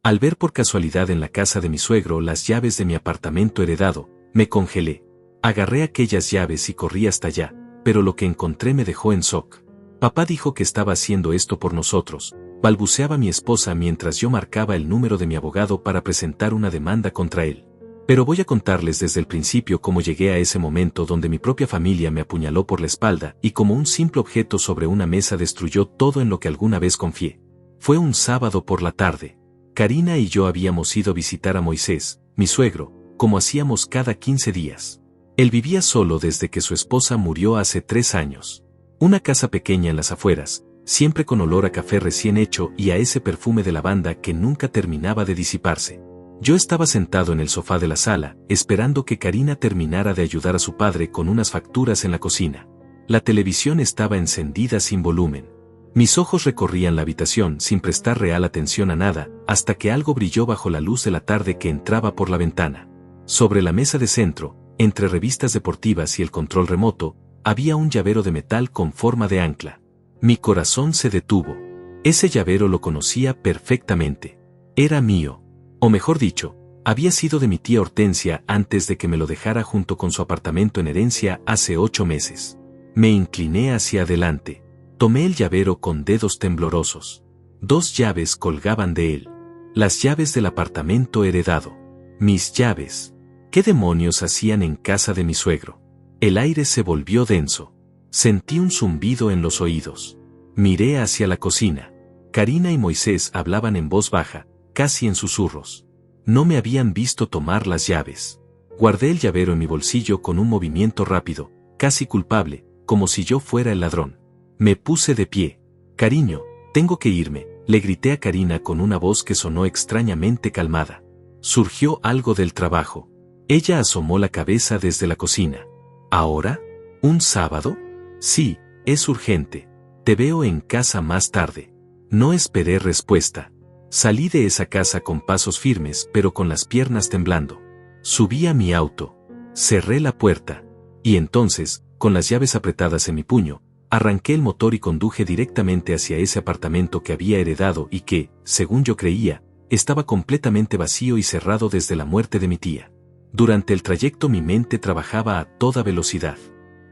Al ver por casualidad en la casa de mi suegro las llaves de mi apartamento heredado, me congelé. Agarré aquellas llaves y corrí hasta allá, pero lo que encontré me dejó en shock. Papá dijo que estaba haciendo esto por nosotros, balbuceaba mi esposa mientras yo marcaba el número de mi abogado para presentar una demanda contra él. Pero voy a contarles desde el principio cómo llegué a ese momento donde mi propia familia me apuñaló por la espalda y como un simple objeto sobre una mesa destruyó todo en lo que alguna vez confié. Fue un sábado por la tarde. Karina y yo habíamos ido a visitar a Moisés, mi suegro, como hacíamos cada 15 días. Él vivía solo desde que su esposa murió hace 3 años. Una casa pequeña en las afueras, siempre con olor a café recién hecho y a ese perfume de lavanda que nunca terminaba de disiparse. Yo estaba sentado en el sofá de la sala, esperando que Karina terminara de ayudar a su padre con unas facturas en la cocina. La televisión estaba encendida sin volumen. Mis ojos recorrían la habitación sin prestar real atención a nada, hasta que algo brilló bajo la luz de la tarde que entraba por la ventana. Sobre la mesa de centro, entre revistas deportivas y el control remoto, había un llavero de metal con forma de ancla. Mi corazón se detuvo. Ese llavero lo conocía perfectamente. Era mío. O mejor dicho, había sido de mi tía Hortensia antes de que me lo dejara junto con su apartamento en herencia hace 8 meses. Me incliné hacia adelante. Tomé el llavero con dedos temblorosos. 2 llaves colgaban de él. Las llaves del apartamento heredado. Mis llaves. ¿Qué demonios hacían en casa de mi suegro? El aire se volvió denso. Sentí un zumbido en los oídos. Miré hacia la cocina. Karina y Moisés hablaban en voz baja, casi en susurros. No me habían visto tomar las llaves. Guardé el llavero en mi bolsillo con un movimiento rápido, casi culpable, como si yo fuera el ladrón. Me puse de pie. Cariño, tengo que irme, le grité a Karina con una voz que sonó extrañamente calmada. Surgió algo del trabajo. Ella asomó la cabeza desde la cocina. ¿Ahora? ¿Un sábado? Sí, es urgente. Te veo en casa más tarde. No esperé respuesta. Salí de esa casa con pasos firmes pero con las piernas temblando. Subí a mi auto. Cerré la puerta. Y entonces, con las llaves apretadas en mi puño, arranqué el motor y conduje directamente hacia ese apartamento que había heredado y que, según yo creía, estaba completamente vacío y cerrado desde la muerte de mi tía. Durante el trayecto mi mente trabajaba a toda velocidad.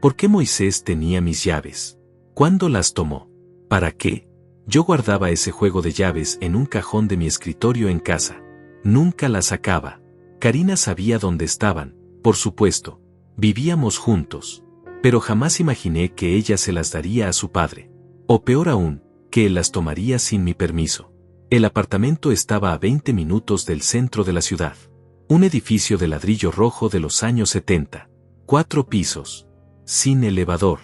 ¿Por qué Moisés tenía mis llaves? ¿Cuándo las tomó? ¿Para qué? Yo guardaba ese juego de llaves en un cajón de mi escritorio en casa. Nunca las sacaba. Karina sabía dónde estaban, por supuesto. Vivíamos juntos. Pero jamás imaginé que ella se las daría a su padre. O peor aún, que él las tomaría sin mi permiso. El apartamento estaba a 20 minutos del centro de la ciudad. Un edificio de ladrillo rojo de los años 70. 4 pisos. Sin elevador.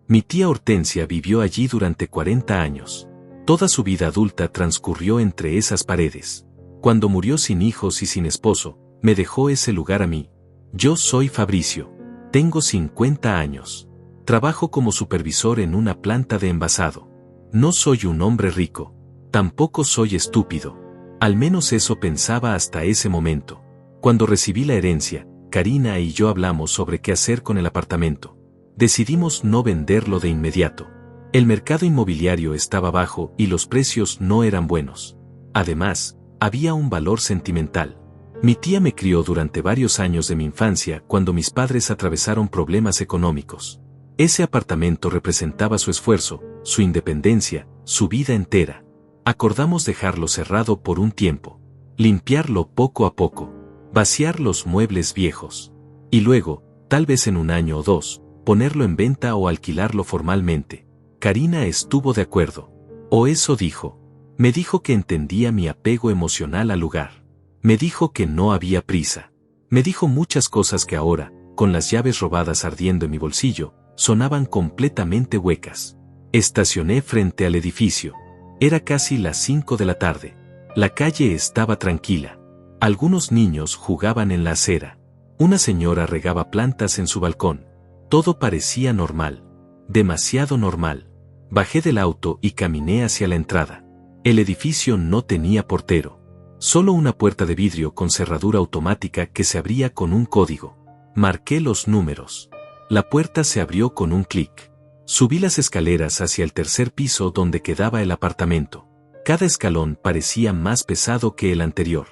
Mi tía Hortensia vivió allí durante 40 años. Toda su vida adulta transcurrió entre esas paredes. Cuando murió sin hijos y sin esposo, me dejó ese lugar a mí. Yo soy Fabricio. Tengo 50 años. Trabajo como supervisor en una planta de envasado. No soy un hombre rico. Tampoco soy estúpido. Al menos eso pensaba hasta ese momento. Cuando recibí la herencia, Karina y yo hablamos sobre qué hacer con el apartamento. Decidimos no venderlo de inmediato. El mercado inmobiliario estaba bajo y los precios no eran buenos. Además, había un valor sentimental. Mi tía me crió durante varios años de mi infancia cuando mis padres atravesaron problemas económicos. Ese apartamento representaba su esfuerzo, su independencia, su vida entera. Acordamos dejarlo cerrado por un tiempo. Limpiarlo poco a poco. Vaciar los muebles viejos. Y luego, tal vez en 1 año o 2, ponerlo en venta o alquilarlo formalmente. Karina estuvo de acuerdo. O eso dijo. Me dijo que entendía mi apego emocional al lugar. Me dijo que no había prisa. Me dijo muchas cosas que ahora, con las llaves robadas ardiendo en mi bolsillo, sonaban completamente huecas. Estacioné frente al edificio. Era casi las 5 de la tarde. La calle estaba tranquila. Algunos niños jugaban en la acera. Una señora regaba plantas en su balcón. Todo parecía normal. Demasiado normal. Bajé del auto y caminé hacia la entrada. El edificio no tenía portero. Solo una puerta de vidrio con cerradura automática que se abría con un código. Marqué los números. La puerta se abrió con un clic. Subí las escaleras hacia el 3er piso donde quedaba el apartamento. Cada escalón parecía más pesado que el anterior.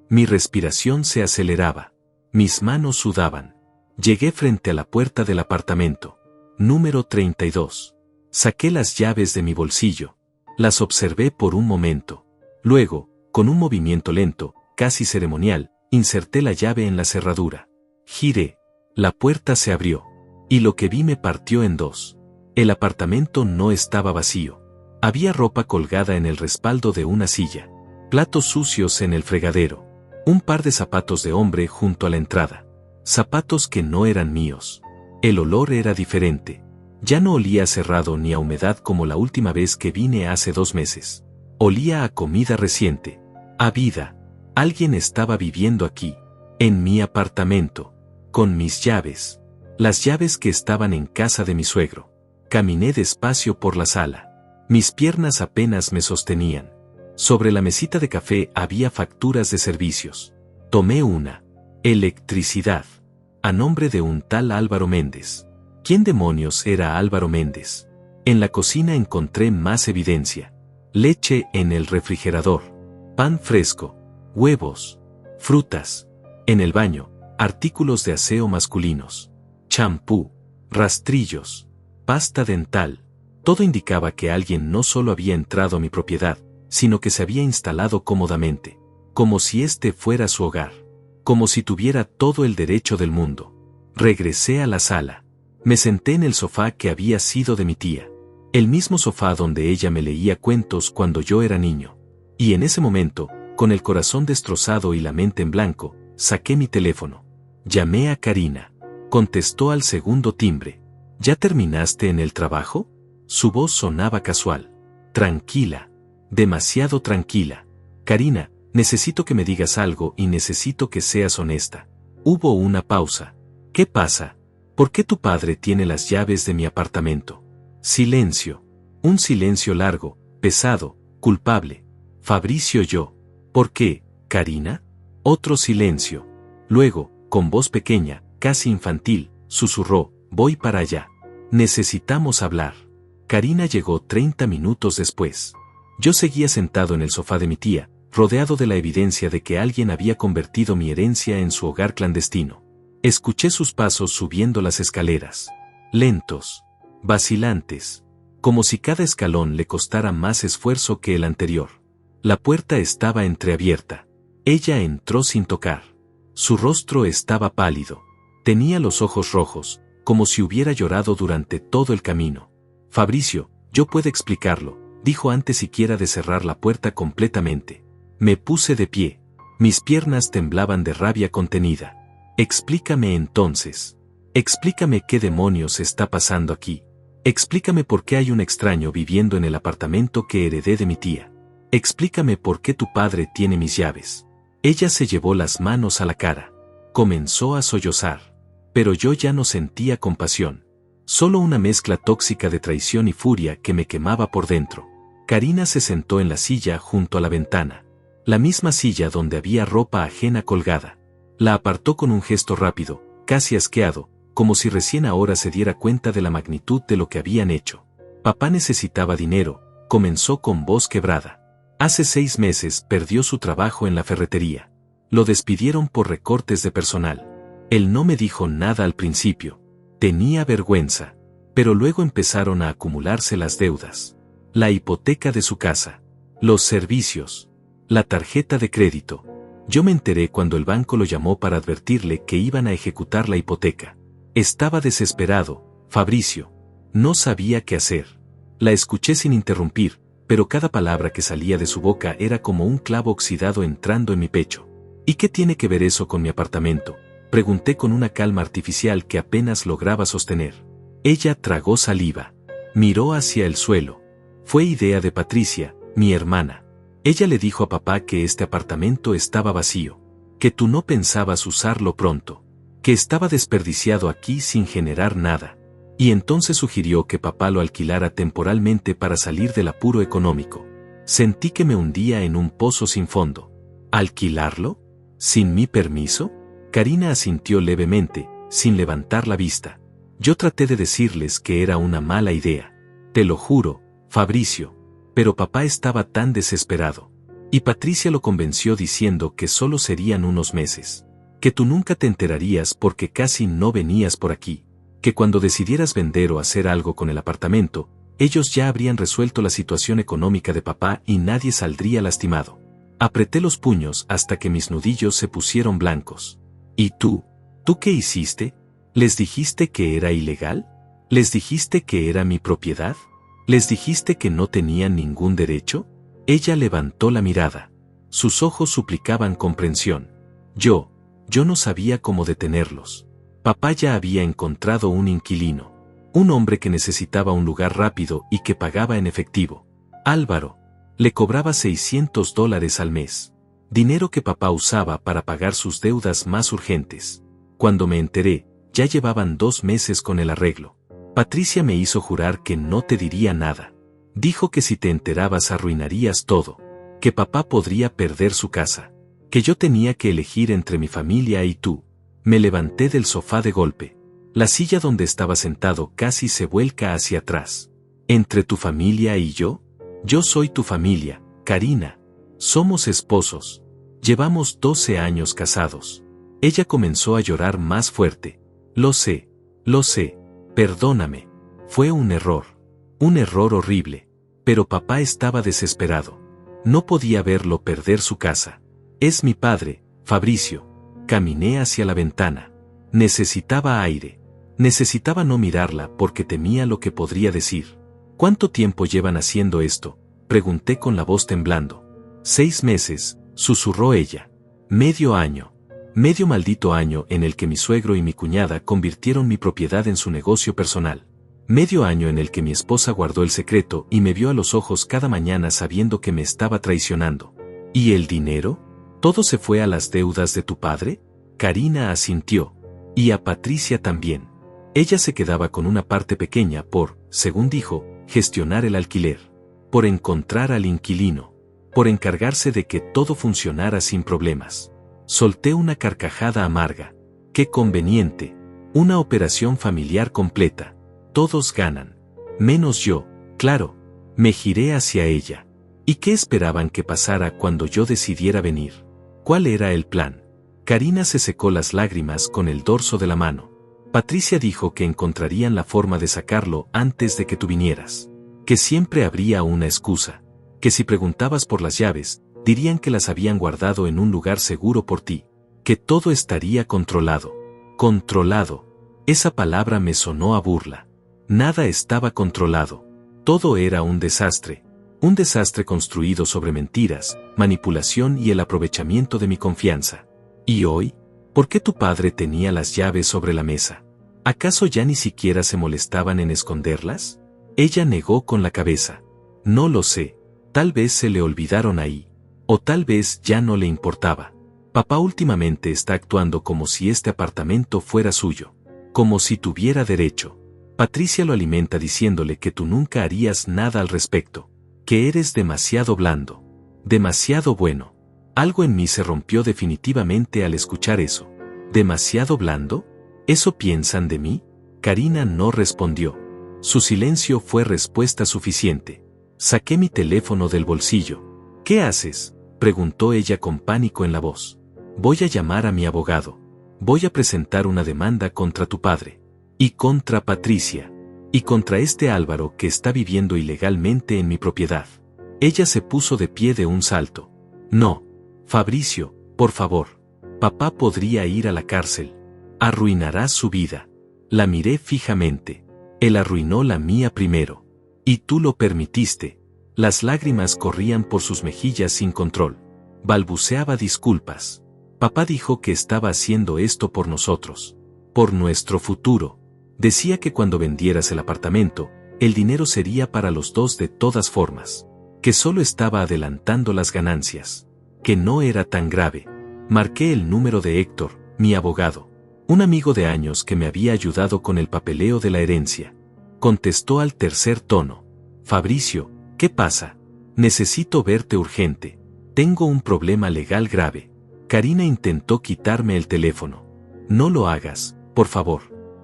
Mi respiración se aceleraba. Mis manos sudaban. Llegué frente a la puerta del apartamento. Número 32. Saqué las llaves de mi bolsillo. Las observé por un momento. Luego, con un movimiento lento, casi ceremonial, inserté la llave en la cerradura. Giré. La puerta se abrió. Y lo que vi me partió en dos. El apartamento no estaba vacío. Había ropa colgada en el respaldo de una silla. Platos sucios en el fregadero. Un par de zapatos de hombre junto a la entrada. Zapatos que no eran míos. El olor era diferente. Ya no olía a cerrado ni a humedad como la última vez que vine hace 2 meses. Olía a comida reciente. A vida. Alguien estaba viviendo aquí. En mi apartamento. Con mis llaves. Las llaves que estaban en casa de mi suegro. Caminé despacio por la sala. Mis piernas apenas me sostenían. Sobre la mesita de café había facturas de servicios. Tomé una. Electricidad. A nombre de un tal Álvaro Méndez. ¿Quién demonios era Álvaro Méndez? En la cocina encontré más evidencia. Leche en el refrigerador. Pan fresco. Huevos. Frutas. En el baño, artículos de aseo masculinos. Champú. Rastrillos. Pasta dental. Todo indicaba que alguien no solo había entrado a mi propiedad, sino que se había instalado cómodamente. Como si este fuera su hogar. Como si tuviera todo el derecho del mundo. Regresé a la sala. Me senté en el sofá que había sido de mi tía. El mismo sofá donde ella me leía cuentos cuando yo era niño. Y en ese momento, con el corazón destrozado y la mente en blanco, saqué mi teléfono. Llamé a Karina. Contestó al segundo timbre. ¿Ya terminaste en el trabajo? Su voz sonaba casual. Tranquila. Demasiado tranquila. Karina, necesito que me digas algo y necesito que seas honesta. Hubo una pausa. ¿Qué pasa? ¿Por qué tu padre tiene las llaves de mi apartamento? Silencio. Un silencio largo, pesado, culpable. Fabricio yo. ¿Por qué, Karina? Otro silencio. Luego, con voz pequeña, casi infantil, susurró, voy para allá. Necesitamos hablar. Karina llegó 30 minutos después. Yo seguía sentado en el sofá de mi tía, rodeado de la evidencia de que alguien había convertido mi herencia en su hogar clandestino. Escuché sus pasos subiendo las escaleras. Lentos. Vacilantes. Como si cada escalón le costara más esfuerzo que el anterior. La puerta estaba entreabierta. Ella entró sin tocar. Su rostro estaba pálido. Tenía los ojos rojos, como si hubiera llorado durante todo el camino. Fabricio, yo puedo explicarlo, dijo antes siquiera de cerrar la puerta completamente. Me puse de pie. Mis piernas temblaban de rabia contenida. Explícame entonces. Explícame qué demonios está pasando aquí. Explícame por qué hay un extraño viviendo en el apartamento que heredé de mi tía. Explícame por qué tu padre tiene mis llaves. Ella se llevó las manos a la cara. Comenzó a sollozar. Pero yo ya no sentía compasión. Solo una mezcla tóxica de traición y furia que me quemaba por dentro. Karina se sentó en la silla junto a la ventana. La misma silla donde había ropa ajena colgada. La apartó con un gesto rápido, casi asqueado, como si recién ahora se diera cuenta de la magnitud de lo que habían hecho. Papá necesitaba dinero, comenzó con voz quebrada. Hace 6 meses perdió su trabajo en la ferretería. Lo despidieron por recortes de personal. Él no me dijo nada al principio. Tenía vergüenza. Pero luego empezaron a acumularse las deudas. La hipoteca de su casa. Los servicios. La tarjeta de crédito. Yo me enteré cuando el banco lo llamó para advertirle que iban a ejecutar la hipoteca. Estaba desesperado, Fabricio. No sabía qué hacer. La escuché sin interrumpir, pero cada palabra que salía de su boca era como un clavo oxidado entrando en mi pecho. ¿Y qué tiene que ver eso con mi apartamento? Pregunté con una calma artificial que apenas lograba sostener. Ella tragó saliva. Miró hacia el suelo. Fue idea de Patricia, mi hermana. Ella le dijo a papá que este apartamento estaba vacío, que tú no pensabas usarlo pronto, que estaba desperdiciado aquí sin generar nada, y entonces sugirió que papá lo alquilara temporalmente para salir del apuro económico. Sentí que me hundía en un pozo sin fondo. ¿Alquilarlo? ¿Sin mi permiso? Karina asintió levemente, sin levantar la vista. Yo traté de decirles que era una mala idea. Te lo juro, Fabricio. Pero papá estaba tan desesperado. Y Patricia lo convenció diciendo que solo serían unos meses. Que tú nunca te enterarías porque casi no venías por aquí. Que cuando decidieras vender o hacer algo con el apartamento, ellos ya habrían resuelto la situación económica de papá y nadie saldría lastimado. Apreté los puños hasta que mis nudillos se pusieron blancos. ¿Y tú? ¿Tú qué hiciste? ¿Les dijiste que era ilegal? ¿Les dijiste que era mi propiedad? ¿Les dijiste que no tenían ningún derecho? Ella levantó la mirada. Sus ojos suplicaban comprensión. Yo no sabía cómo detenerlos. Papá ya había encontrado un inquilino. Un hombre que necesitaba un lugar rápido y que pagaba en efectivo. Álvaro. Le cobraba $600 al mes. Dinero que papá usaba para pagar sus deudas más urgentes. Cuando me enteré, ya llevaban 2 meses con el arreglo. Patricia me hizo jurar que no te diría nada. Dijo que si te enterabas arruinarías todo. Que papá podría perder su casa. Que yo tenía que elegir entre mi familia y tú. Me levanté del sofá de golpe. La silla donde estaba sentado casi se vuelca hacia atrás. ¿Entre tu familia y yo? Yo soy tu familia, Karina. Somos esposos. Llevamos 12 años casados. Ella comenzó a llorar más fuerte. Lo sé. Perdóname. Fue un error. Un error horrible. Pero papá estaba desesperado. No podía verlo perder su casa. Es mi padre, Fabricio. Caminé hacia la ventana. Necesitaba aire. Necesitaba no mirarla porque temía lo que podría decir. ¿Cuánto tiempo llevan haciendo esto? Pregunté con la voz temblando. 6 meses, susurró ella. Medio año. Medio maldito año en el que mi suegro y mi cuñada convirtieron mi propiedad en su negocio personal. Medio año en el que mi esposa guardó el secreto y me vio a los ojos cada mañana sabiendo que me estaba traicionando. ¿Y el dinero? ¿Todo se fue a las deudas de tu padre? Karina asintió. Y a Patricia también. Ella se quedaba con una parte pequeña por, según dijo, gestionar el alquiler. Por encontrar al inquilino. Por encargarse de que todo funcionara sin problemas. Solté una carcajada amarga. ¡Qué conveniente! Una operación familiar completa. Todos ganan. Menos yo, claro. Me giré hacia ella. ¿Y qué esperaban que pasara cuando yo decidiera venir? ¿Cuál era el plan? Karina se secó las lágrimas con el dorso de la mano. Patricia dijo que encontrarían la forma de sacarlo antes de que tú vinieras. Que siempre habría una excusa. Que si preguntabas por las llaves, dirían que las habían guardado en un lugar seguro por ti. Que todo estaría controlado. Controlado. Esa palabra me sonó a burla. Nada estaba controlado. Todo era un desastre. Un desastre construido sobre mentiras, manipulación y el aprovechamiento de mi confianza. ¿Y hoy? ¿Por qué tu padre tenía las llaves sobre la mesa? ¿Acaso ya ni siquiera se molestaban en esconderlas? Ella negó con la cabeza. No lo sé. Tal vez se le olvidaron ahí. O tal vez ya no le importaba. Papá últimamente está actuando como si este apartamento fuera suyo. Como si tuviera derecho. Patricia lo alimenta diciéndole que tú nunca harías nada al respecto. Que eres demasiado blando. Demasiado bueno. Algo en mí se rompió definitivamente al escuchar eso. ¿Demasiado blando? ¿Eso piensan de mí? Karina no respondió. Su silencio fue respuesta suficiente. Saqué mi teléfono del bolsillo. ¿Qué haces?, preguntó ella con pánico en la voz. Voy a llamar a mi abogado. Voy a presentar una demanda contra tu padre. Y contra Patricia. Y contra este Álvaro que está viviendo ilegalmente en mi propiedad. Ella se puso de pie de un salto. No, Fabricio, por favor. Papá podría ir a la cárcel. Arruinarás su vida. La miré fijamente. Él arruinó la mía primero. Y tú lo permitiste. Las lágrimas corrían por sus mejillas sin control. Balbuceaba disculpas. Papá dijo que estaba haciendo esto por nosotros. Por nuestro futuro. Decía que cuando vendieras el apartamento, el dinero sería para los dos de todas formas. Que solo estaba adelantando las ganancias. Que no era tan grave. Marqué el número de Héctor, mi abogado. Un amigo de años que me había ayudado con el papeleo de la herencia. Contestó al tercer tono. Fabricio, ¿qué pasa? Necesito verte urgente. Tengo un problema legal grave. Karina intentó quitarme el teléfono. No lo hagas, por favor.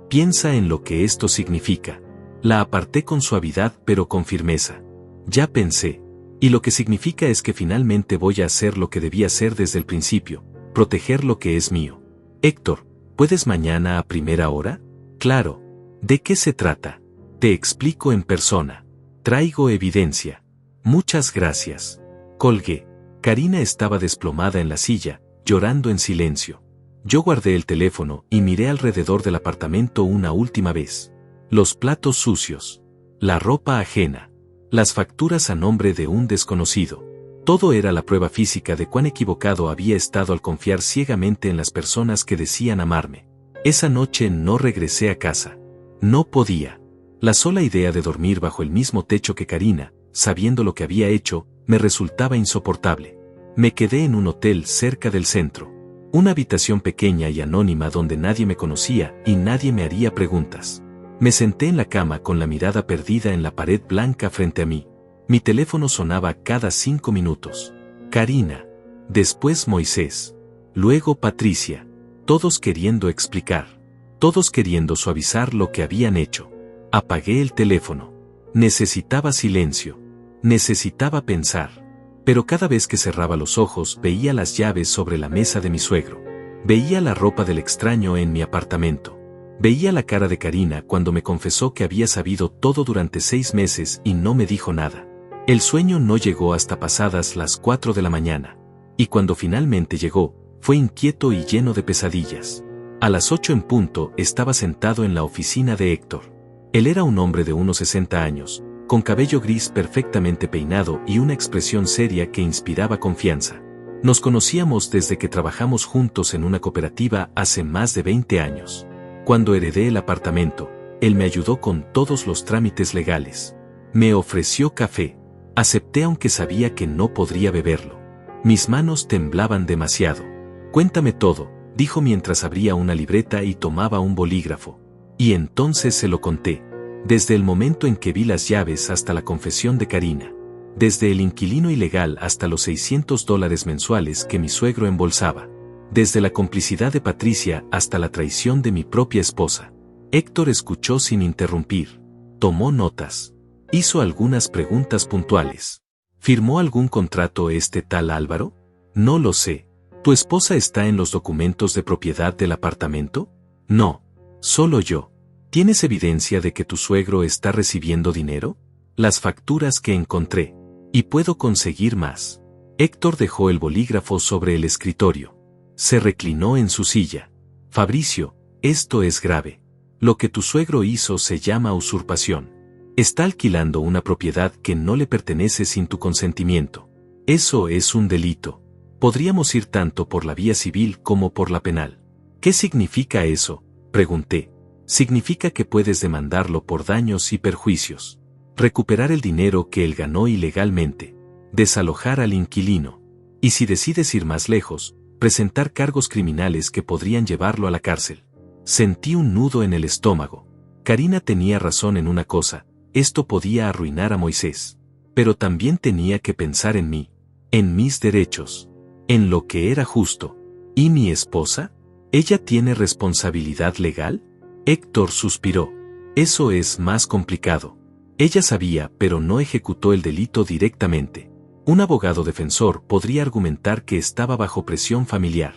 Piensa en lo que esto significa. La aparté con suavidad pero con firmeza. Ya pensé. Y lo que significa es que finalmente voy a hacer lo que debía hacer desde el principio, proteger lo que es mío. Héctor, ¿puedes mañana a primera hora? Claro. ¿De qué se trata? Te explico en persona. Traigo evidencia. Muchas gracias. Colgué. Karina estaba desplomada en la silla, llorando en silencio. Yo guardé el teléfono y miré alrededor del apartamento una última vez. Los platos sucios. La ropa ajena. Las facturas a nombre de un desconocido. Todo era la prueba física de cuán equivocado había estado al confiar ciegamente en las personas que decían amarme. Esa noche no regresé a casa. No podía. La sola idea de dormir bajo el mismo techo que Karina, sabiendo lo que había hecho, me resultaba insoportable. Me quedé en un hotel cerca del centro. Una habitación pequeña y anónima donde nadie me conocía y nadie me haría preguntas. Me senté en la cama con la mirada perdida en la pared blanca frente a mí. Mi teléfono sonaba cada 5 minutos. Karina. Después Moisés. Luego Patricia. Todos queriendo explicar. Todos queriendo suavizar lo que habían hecho. Apagué el teléfono. Necesitaba silencio. Necesitaba pensar. Pero cada vez que cerraba los ojos veía las llaves sobre la mesa de mi suegro. Veía la ropa del extraño en mi apartamento. Veía la cara de Karina cuando me confesó que había sabido todo durante 6 meses y no me dijo nada. El sueño no llegó hasta pasadas las 4 de la mañana. Y cuando finalmente llegó, fue inquieto y lleno de pesadillas. A las 8 en punto estaba sentado en la oficina de Héctor. Él era un hombre de unos 60 años, con cabello gris perfectamente peinado y una expresión seria que inspiraba confianza. Nos conocíamos desde que trabajamos juntos en una cooperativa hace más de 20 años. Cuando heredé el apartamento, él me ayudó con todos los trámites legales. Me ofreció café. Acepté aunque sabía que no podría beberlo. Mis manos temblaban demasiado. Cuéntame todo, dijo mientras abría una libreta y tomaba un bolígrafo. Y entonces se lo conté. Desde el momento en que vi las llaves hasta la confesión de Karina. Desde el inquilino ilegal hasta los $600 mensuales que mi suegro embolsaba. Desde la complicidad de Patricia hasta la traición de mi propia esposa. Héctor escuchó sin interrumpir. Tomó notas. Hizo algunas preguntas puntuales. ¿Firmó algún contrato este tal Álvaro? No lo sé. ¿Tu esposa está en los documentos de propiedad del apartamento? No. Solo yo. ¿Tienes evidencia de que tu suegro está recibiendo dinero? Las facturas que encontré. Y puedo conseguir más. Héctor dejó el bolígrafo sobre el escritorio. Se reclinó en su silla. Fabricio, esto es grave. Lo que tu suegro hizo se llama usurpación. Está alquilando una propiedad que no le pertenece sin tu consentimiento. Eso es un delito. Podríamos ir tanto por la vía civil como por la penal. ¿Qué significa eso? Pregunté. Significa que puedes demandarlo por daños y perjuicios. Recuperar el dinero que él ganó ilegalmente. Desalojar al inquilino. Y si decides ir más lejos, presentar cargos criminales que podrían llevarlo a la cárcel. Sentí un nudo en el estómago. Karina tenía razón en una cosa, esto podía arruinar a Moisés. Pero también tenía que pensar en mí, en mis derechos, en lo que era justo. ¿Y mi esposa? ¿Ella tiene responsabilidad legal? Héctor suspiró. Eso es más complicado. Ella sabía, pero no ejecutó el delito directamente. Un abogado defensor podría argumentar que estaba bajo presión familiar.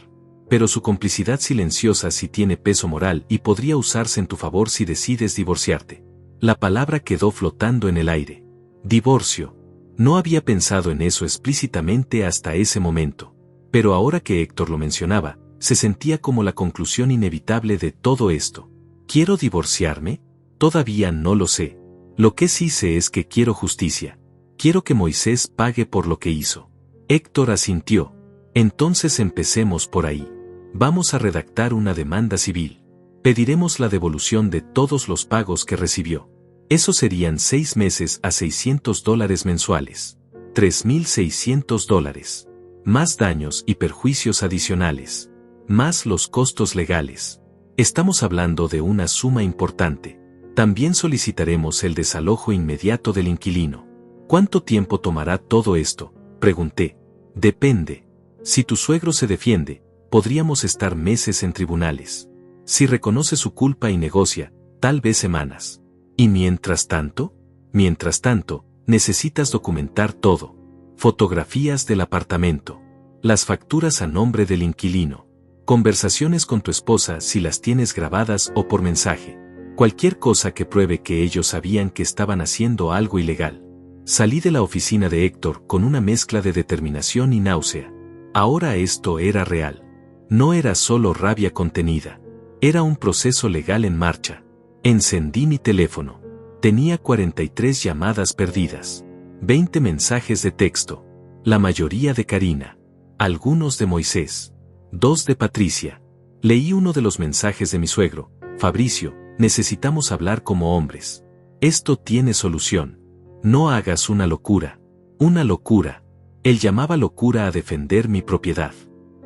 Pero su complicidad silenciosa sí tiene peso moral y podría usarse en tu favor si decides divorciarte. La palabra quedó flotando en el aire. Divorcio. No había pensado en eso explícitamente hasta ese momento. Pero ahora que Héctor lo mencionaba, se sentía como la conclusión inevitable de todo esto. ¿Quiero divorciarme? Todavía no lo sé. Lo que sí sé es que quiero justicia. Quiero que Moisés pague por lo que hizo. Héctor asintió. Entonces empecemos por ahí. Vamos a redactar una demanda civil. Pediremos la devolución de todos los pagos que recibió. Eso serían 6 meses a $600 mensuales. $3,600. Más daños y perjuicios adicionales. Más los costos legales. Estamos hablando de una suma importante. También solicitaremos el desalojo inmediato del inquilino. ¿Cuánto tiempo tomará todo esto? Pregunté. Depende. Si tu suegro se defiende, podríamos estar meses en tribunales. Si reconoce su culpa y negocia, tal vez semanas. ¿Y mientras tanto? Mientras tanto, necesitas documentar todo. Fotografías del apartamento. Las facturas a nombre del inquilino. Conversaciones con tu esposa si las tienes grabadas o por mensaje. Cualquier cosa que pruebe que ellos sabían que estaban haciendo algo ilegal. Salí de la oficina de Héctor con una mezcla de determinación y náusea. Ahora esto era real. No era solo rabia contenida. Era un proceso legal en marcha. Encendí mi teléfono. Tenía 43 llamadas perdidas. 20 mensajes de texto. La mayoría de Karina. Algunos de Moisés. 2 de Patricia. Leí uno de los mensajes de mi suegro. Fabricio, necesitamos hablar como hombres. Esto tiene solución. No hagas una locura. Una locura. Él llamaba locura a defender mi propiedad.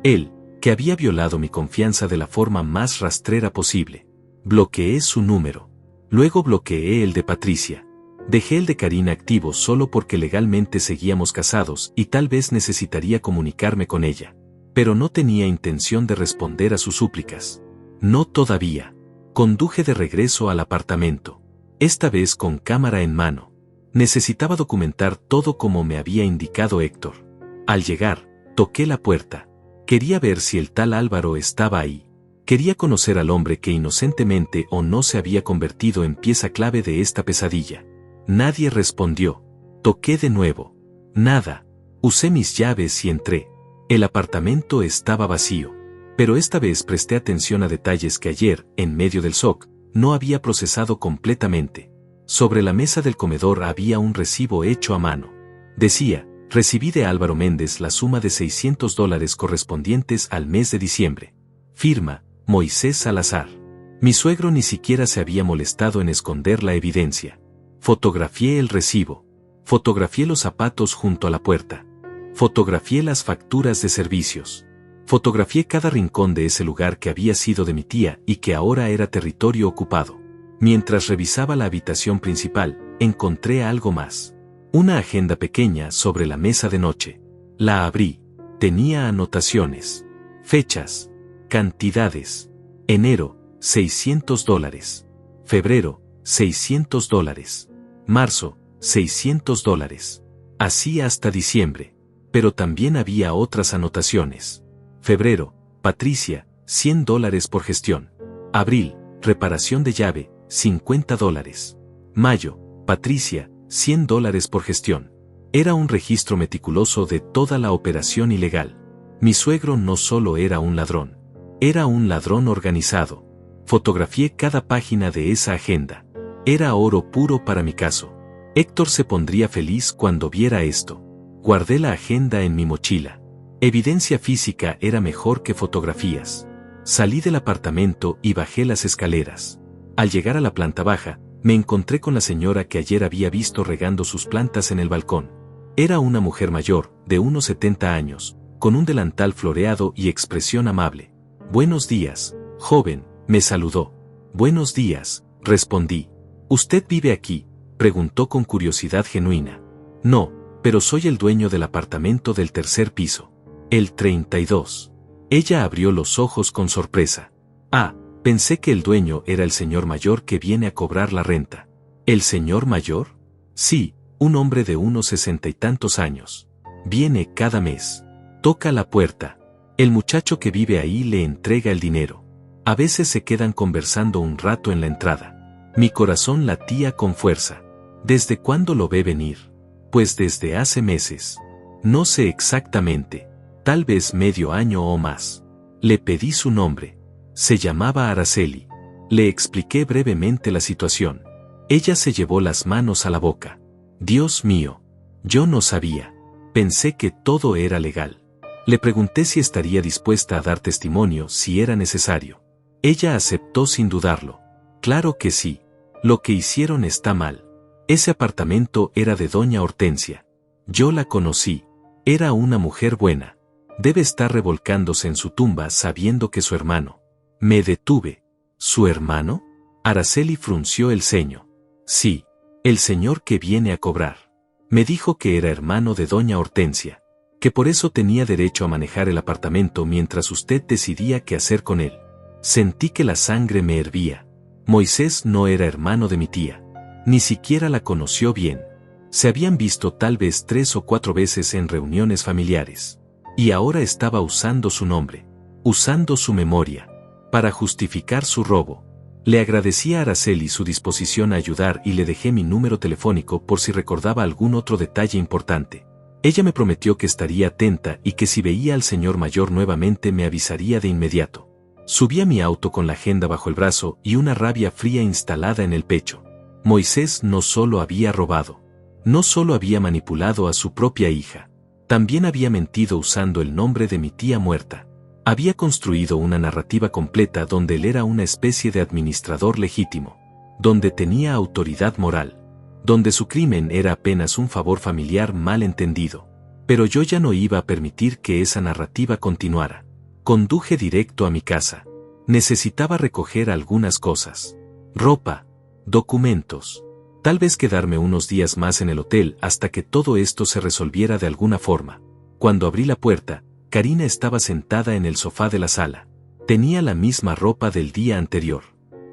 Él, que había violado mi confianza de la forma más rastrera posible. Bloqueé su número. Luego bloqueé el de Patricia. Dejé el de Karina activo solo porque legalmente seguíamos casados y tal vez necesitaría comunicarme con ella. Pero no tenía intención de responder a sus súplicas. No todavía. Conduje de regreso al apartamento. Esta vez con cámara en mano. Necesitaba documentar todo como me había indicado Héctor. Al llegar, toqué la puerta. Quería ver si el tal Álvaro estaba ahí. Quería conocer al hombre que inocentemente o no se había convertido en pieza clave de esta pesadilla. Nadie respondió. Toqué de nuevo. Nada. Usé mis llaves y entré. El apartamento estaba vacío. Pero esta vez presté atención a detalles que ayer, en medio del shock, no había procesado completamente. Sobre la mesa del comedor había un recibo hecho a mano. Decía, recibí de Álvaro Méndez la suma de $600 correspondientes al mes de diciembre. Firma, Moisés Salazar. Mi suegro ni siquiera se había molestado en esconder la evidencia. Fotografié el recibo. Fotografié los zapatos junto a la puerta. Fotografié las facturas de servicios. Fotografié cada rincón de ese lugar que había sido de mi tía y que ahora era territorio ocupado. Mientras revisaba la habitación principal, encontré algo más. Una agenda pequeña sobre la mesa de noche. La abrí. Tenía anotaciones. Fechas. Cantidades. Enero, $600. Febrero, $600. Marzo, $600. Así hasta diciembre. Pero también había otras anotaciones. Febrero, Patricia, $100 por gestión. Abril, reparación de llave, $50. Mayo, Patricia, $100 por gestión. Era un registro meticuloso de toda la operación ilegal. Mi suegro no solo era un ladrón. Era un ladrón organizado. Fotografié cada página de esa agenda. Era oro puro para mi caso. Héctor se pondría feliz cuando viera esto. Guardé la agenda en mi mochila. Evidencia física era mejor que fotografías. Salí del apartamento y bajé las escaleras. Al llegar a la planta baja, me encontré con la señora que ayer había visto regando sus plantas en el balcón. Era una mujer mayor, de unos 70 años, con un delantal floreado y expresión amable. Buenos días, joven, me saludó. Buenos días, respondí. ¿Usted vive aquí?, preguntó con curiosidad genuina. No, pero soy el dueño del apartamento del tercer piso. El 32. Ella abrió los ojos con sorpresa. Ah, pensé que el dueño era el señor mayor que viene a cobrar la renta. ¿El señor mayor? Sí, un hombre de unos 60 y tantos años. Viene cada mes. Toca la puerta. El muchacho que vive ahí le entrega el dinero. A veces se quedan conversando un rato en la entrada. Mi corazón latía con fuerza. ¿Desde cuándo lo ve venir? Pues desde hace meses. No sé exactamente. Tal vez medio año o más. Le pedí su nombre. Se llamaba Araceli. Le expliqué brevemente la situación. Ella se llevó las manos a la boca. Dios mío. Yo no sabía. Pensé que todo era legal. Le pregunté si estaría dispuesta a dar testimonio si era necesario. Ella aceptó sin dudarlo. Claro que sí. Lo que hicieron está mal. Ese apartamento era de doña Hortensia. Yo la conocí. Era una mujer buena. Debe estar revolcándose en su tumba sabiendo que su hermano. Me detuve. ¿Su hermano? Araceli frunció el ceño. Sí, el señor que viene a cobrar. Me dijo que era hermano de doña Hortensia, que por eso tenía derecho a manejar el apartamento mientras usted decidía qué hacer con él. Sentí que la sangre me hervía. Moisés no era hermano de mi tía. Ni siquiera la conoció bien. Se habían visto tal vez 3 o 4 veces en reuniones familiares. Y ahora estaba usando su nombre, usando su memoria, para justificar su robo. Le agradecí a Araceli su disposición a ayudar y le dejé mi número telefónico por si recordaba algún otro detalle importante. Ella me prometió que estaría atenta y que si veía al señor mayor nuevamente me avisaría de inmediato. Subí a mi auto con la agenda bajo el brazo y una rabia fría instalada en el pecho. Moisés no solo había robado, no solo había manipulado a su propia hija, también había mentido usando el nombre de mi tía muerta. Había construido una narrativa completa donde él era una especie de administrador legítimo, donde tenía autoridad moral, donde su crimen era apenas un favor familiar mal entendido. Pero yo ya no iba a permitir que esa narrativa continuara. Conduje directo a mi casa. Necesitaba recoger algunas cosas. Ropa, documentos. Tal vez quedarme unos días más en el hotel hasta que todo esto se resolviera de alguna forma. Cuando abrí la puerta, Karina estaba sentada en el sofá de la sala. Tenía la misma ropa del día anterior.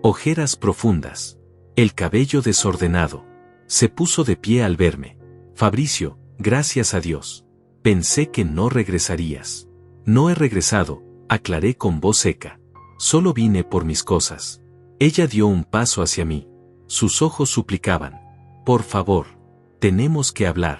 Ojeras profundas. El cabello desordenado. Se puso de pie al verme. Fabricio, gracias a Dios. Pensé que no regresarías. No he regresado, aclaré con voz seca. Solo vine por mis cosas. Ella dio un paso hacia mí. Sus ojos suplicaban. Por favor, tenemos que hablar.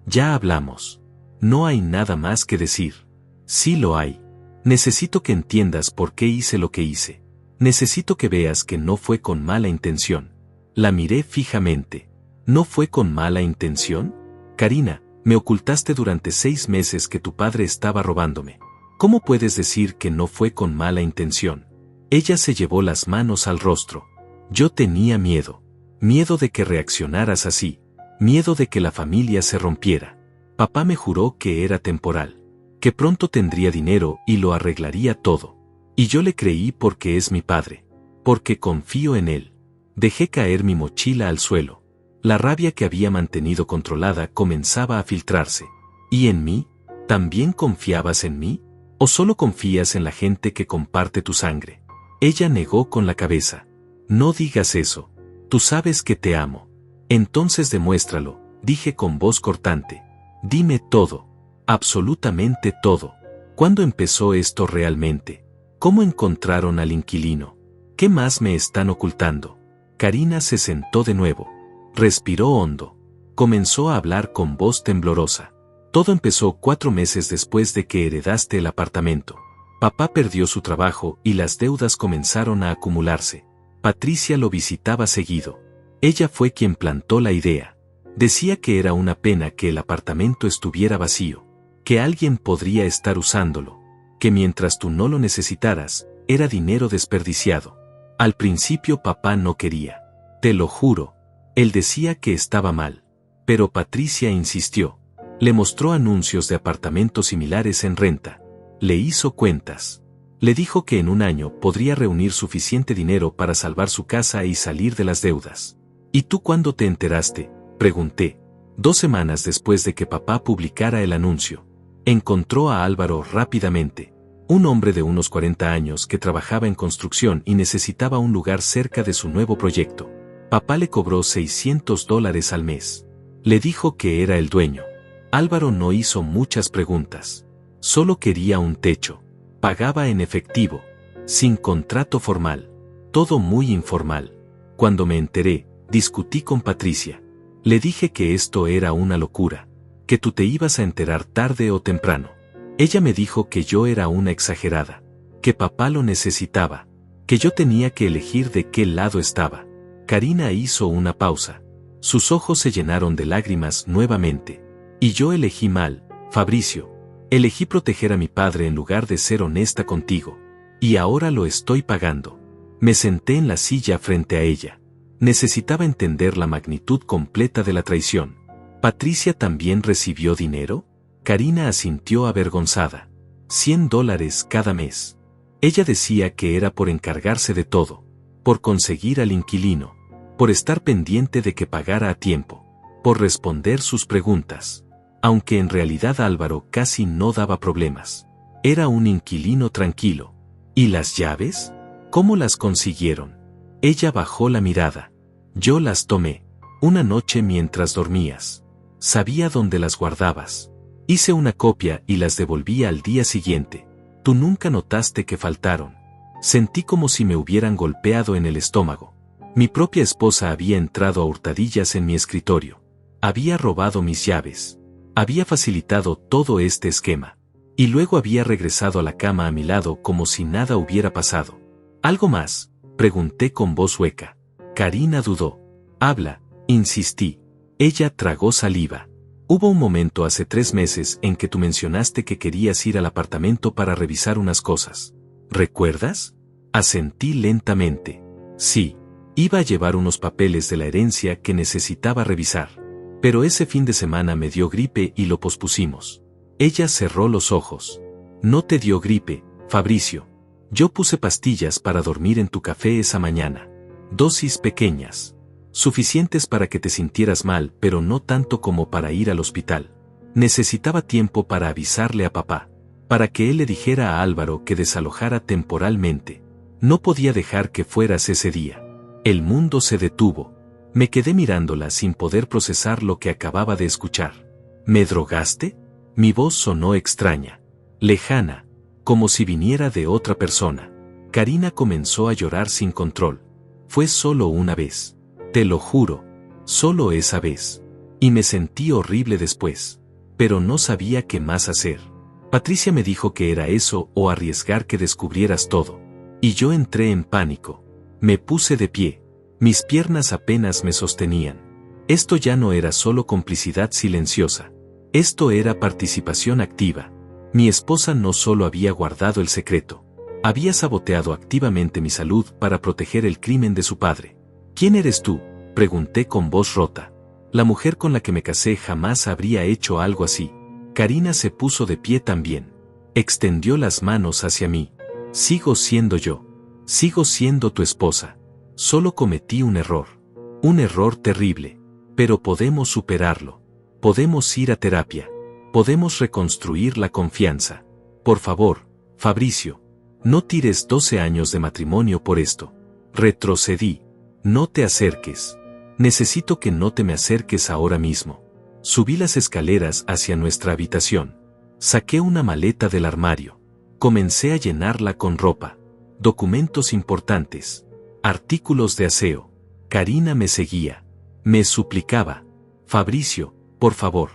Ya hablamos. No hay nada más que decir. Sí lo hay. Necesito que entiendas por qué hice lo que hice. Necesito que veas que no fue con mala intención. La miré fijamente. ¿No fue con mala intención? Karina, me ocultaste durante 6 meses que tu padre estaba robándome. ¿Cómo puedes decir que no fue con mala intención? Ella se llevó las manos al rostro. Yo tenía miedo. Miedo de que reaccionaras así. Miedo de que la familia se rompiera. Papá me juró que era temporal. Que pronto tendría dinero y lo arreglaría todo. Y yo le creí porque es mi padre. Porque confío en él. Dejé caer mi mochila al suelo. La rabia que había mantenido controlada comenzaba a filtrarse. ¿Y en mí? ¿También confiabas en mí? ¿O solo confías en la gente que comparte tu sangre? Ella negó con la cabeza. No digas eso. Tú sabes que te amo. Entonces demuéstralo, dije con voz cortante. Dime todo. Absolutamente todo. ¿Cuándo empezó esto realmente? ¿Cómo encontraron al inquilino? ¿Qué más me están ocultando? Karina se sentó de nuevo. Respiró hondo. Comenzó a hablar con voz temblorosa. Todo empezó 4 meses después de que heredaste el apartamento. Papá perdió su trabajo y las deudas comenzaron a acumularse. Patricia lo visitaba seguido. Ella fue quien plantó la idea. Decía que era una pena que el apartamento estuviera vacío, que alguien podría estar usándolo, que mientras tú no lo necesitaras, era dinero desperdiciado. Al principio papá no quería. Te lo juro. Él decía que estaba mal. Pero Patricia insistió. Le mostró anuncios de apartamentos similares en renta. Le hizo cuentas. Le dijo que en un año podría reunir suficiente dinero para salvar su casa y salir de las deudas. ¿Y tú cuándo te enteraste?, pregunté. 2 semanas después de que papá publicara el anuncio. Encontró a Álvaro rápidamente. Un hombre de unos 40 años que trabajaba en construcción y necesitaba un lugar cerca de su nuevo proyecto. Papá le cobró $600 al mes. Le dijo que era el dueño. Álvaro no hizo muchas preguntas. Solo quería un techo. Pagaba en efectivo. Sin contrato formal. Todo muy informal. Cuando me enteré, discutí con Patricia. Le dije que esto era una locura. Que tú te ibas a enterar tarde o temprano. Ella me dijo que yo era una exagerada. Que papá lo necesitaba. Que yo tenía que elegir de qué lado estaba. Karina hizo una pausa. Sus ojos se llenaron de lágrimas nuevamente. Y yo elegí mal, Fabricio. Elegí proteger a mi padre en lugar de ser honesta contigo. Y ahora lo estoy pagando. Me senté en la silla frente a ella. Necesitaba entender la magnitud completa de la traición. ¿Patricia también recibió dinero? Karina asintió avergonzada. $100 cada mes. Ella decía que era por encargarse de todo. Por conseguir al inquilino. Por estar pendiente de que pagara a tiempo. Por responder sus preguntas. Aunque en realidad Álvaro casi no daba problemas. Era un inquilino tranquilo. ¿Y las llaves? ¿Cómo las consiguieron? Ella bajó la mirada. Yo las tomé. Una noche mientras dormías. Sabía dónde las guardabas. Hice una copia y las devolví al día siguiente. Tú nunca notaste que faltaron. Sentí como si me hubieran golpeado en el estómago. Mi propia esposa había entrado a hurtadillas en mi escritorio. Había robado mis llaves. Había facilitado todo este esquema. Y luego había regresado a la cama a mi lado como si nada hubiera pasado. ¿Algo más?, pregunté con voz hueca. Karina dudó. Habla, insistí. Ella tragó saliva. Hubo un momento hace 3 meses en que tú mencionaste que querías ir al apartamento para revisar unas cosas. ¿Recuerdas? Asentí lentamente. Sí, iba a llevar unos papeles de la herencia que necesitaba revisar. Pero ese fin de semana me dio gripe y lo pospusimos. Ella cerró los ojos. No te dio gripe, Fabricio. Yo puse pastillas para dormir en tu café esa mañana. Dosis pequeñas. Suficientes para que te sintieras mal, pero no tanto como para ir al hospital. Necesitaba tiempo para avisarle a papá. Para que él le dijera a Álvaro que desalojara temporalmente. No podía dejar que fueras ese día. El mundo se detuvo. Me quedé mirándola sin poder procesar lo que acababa de escuchar. ¿Me drogaste? Mi voz sonó extraña. Lejana. Como si viniera de otra persona. Karina comenzó a llorar sin control. Fue solo una vez. Te lo juro. Solo esa vez. Y me sentí horrible después. Pero no sabía qué más hacer. Patricia me dijo que era eso o arriesgar que descubrieras todo. Y yo entré en pánico. Me puse de pie. Mis piernas apenas me sostenían. Esto ya no era solo complicidad silenciosa. Esto era participación activa. Mi esposa no solo había guardado el secreto. Había saboteado activamente mi salud para proteger el crimen de su padre. ¿Quién eres tú?, pregunté con voz rota. La mujer con la que me casé jamás habría hecho algo así. Karina se puso de pie también. Extendió las manos hacia mí. Sigo siendo yo. Sigo siendo tu esposa. Solo cometí un error. Un error terrible. Pero podemos superarlo. Podemos ir a terapia. Podemos reconstruir la confianza. Por favor, Fabricio. No tires 12 años de matrimonio por esto. Retrocedí. No te acerques. Necesito que no te me acerques ahora mismo. Subí las escaleras hacia nuestra habitación. Saqué una maleta del armario. Comencé a llenarla con ropa. Documentos importantes. Artículos de aseo. Karina me seguía. Me suplicaba. Fabricio, por favor.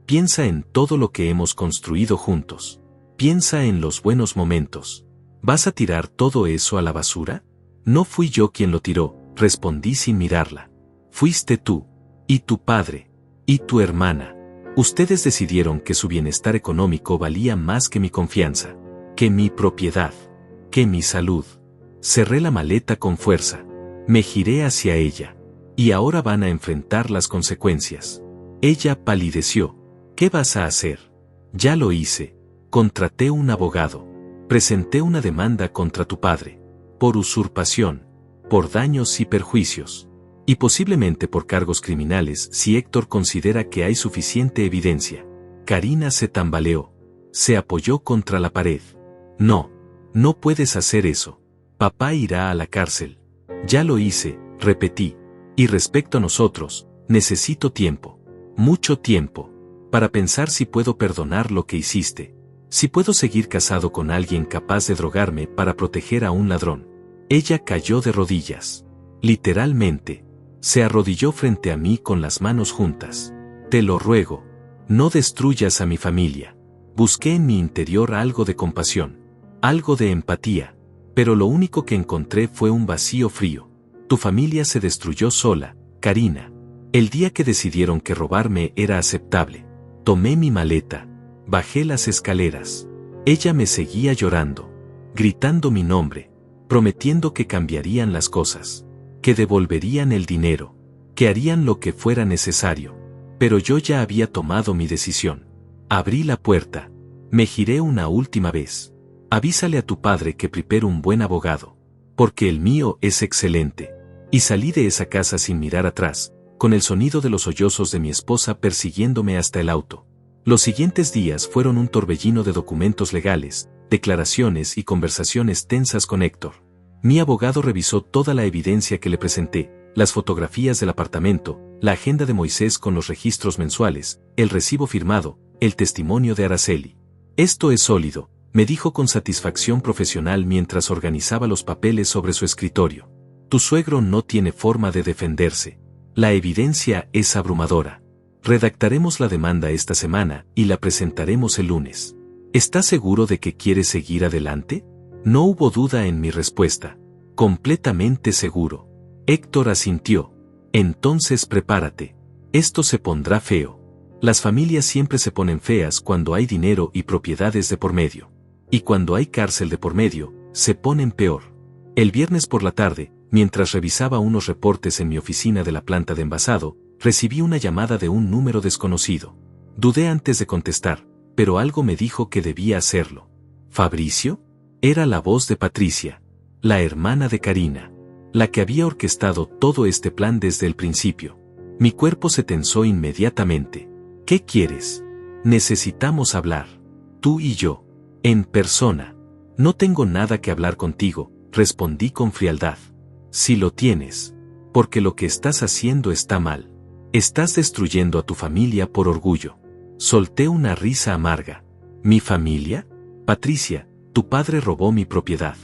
Piensa en todo lo que hemos construido juntos. Piensa en los buenos momentos. ¿Vas a tirar todo eso a la basura? No fui yo quien lo tiró, respondí sin mirarla. Fuiste tú. Y tu padre. Y tu hermana. Ustedes decidieron que su bienestar económico valía más que mi confianza. Que mi propiedad. Que mi salud. Cerré la maleta con fuerza. Me giré hacia ella. Y ahora van a enfrentar las consecuencias. Ella palideció. ¿Qué vas a hacer? Ya lo hice. Contraté un abogado. Presenté una demanda contra tu padre. Por usurpación. Por daños y perjuicios. Y posiblemente por cargos criminales si Héctor considera que hay suficiente evidencia. Karina se tambaleó. Se apoyó contra la pared. No. No puedes hacer eso. Papá irá a la cárcel. Ya lo hice, repetí. Y respecto a nosotros, necesito tiempo. Mucho tiempo. Para pensar si puedo perdonar lo que hiciste. Si puedo seguir casado con alguien capaz de drogarme para proteger a un ladrón. Ella cayó de rodillas. Literalmente. Se arrodilló frente a mí con las manos juntas. Te lo ruego. No destruyas a mi familia. Busqué en mi interior algo de compasión. Algo de empatía. Pero lo único que encontré fue un vacío frío. Tu familia se destruyó sola, Karina. El día que decidieron que robarme era aceptable. Tomé mi maleta. Bajé las escaleras. Ella me seguía llorando. Gritando mi nombre. Prometiendo que cambiarían las cosas. Que devolverían el dinero. Que harían lo que fuera necesario. Pero yo ya había tomado mi decisión. Abrí la puerta. Me giré una última vez. Avísale a tu padre que preparo un buen abogado. Porque el mío es excelente. Y salí de esa casa sin mirar atrás, con el sonido de los sollozos de mi esposa persiguiéndome hasta el auto. Los siguientes días fueron un torbellino de documentos legales, declaraciones y conversaciones tensas con Héctor. Mi abogado revisó toda la evidencia que le presenté, las fotografías del apartamento, la agenda de Moisés con los registros mensuales, el recibo firmado, el testimonio de Araceli. Esto es sólido, me dijo con satisfacción profesional mientras organizaba los papeles sobre su escritorio. Tu suegro no tiene forma de defenderse. La evidencia es abrumadora. Redactaremos la demanda esta semana y la presentaremos el lunes. ¿Estás seguro de que quieres seguir adelante? No hubo duda en mi respuesta. Completamente seguro. Héctor asintió. Entonces prepárate. Esto se pondrá feo. Las familias siempre se ponen feas cuando hay dinero y propiedades de por medio. Y cuando hay cárcel de por medio, se ponen peor. El viernes por la tarde, mientras revisaba unos reportes en mi oficina de la planta de envasado, recibí una llamada de un número desconocido. Dudé antes de contestar, pero algo me dijo que debía hacerlo. ¿Fabricio? Era la voz de Patricia, la hermana de Karina, la que había orquestado todo este plan desde el principio. Mi cuerpo se tensó inmediatamente. ¿Qué quieres? Necesitamos hablar. Tú y yo. En persona. No tengo nada que hablar contigo, respondí con frialdad. Si lo tienes. Porque lo que estás haciendo está mal. Estás destruyendo a tu familia por orgullo. Solté una risa amarga. ¿Mi familia? Patricia, tu padre robó mi propiedad.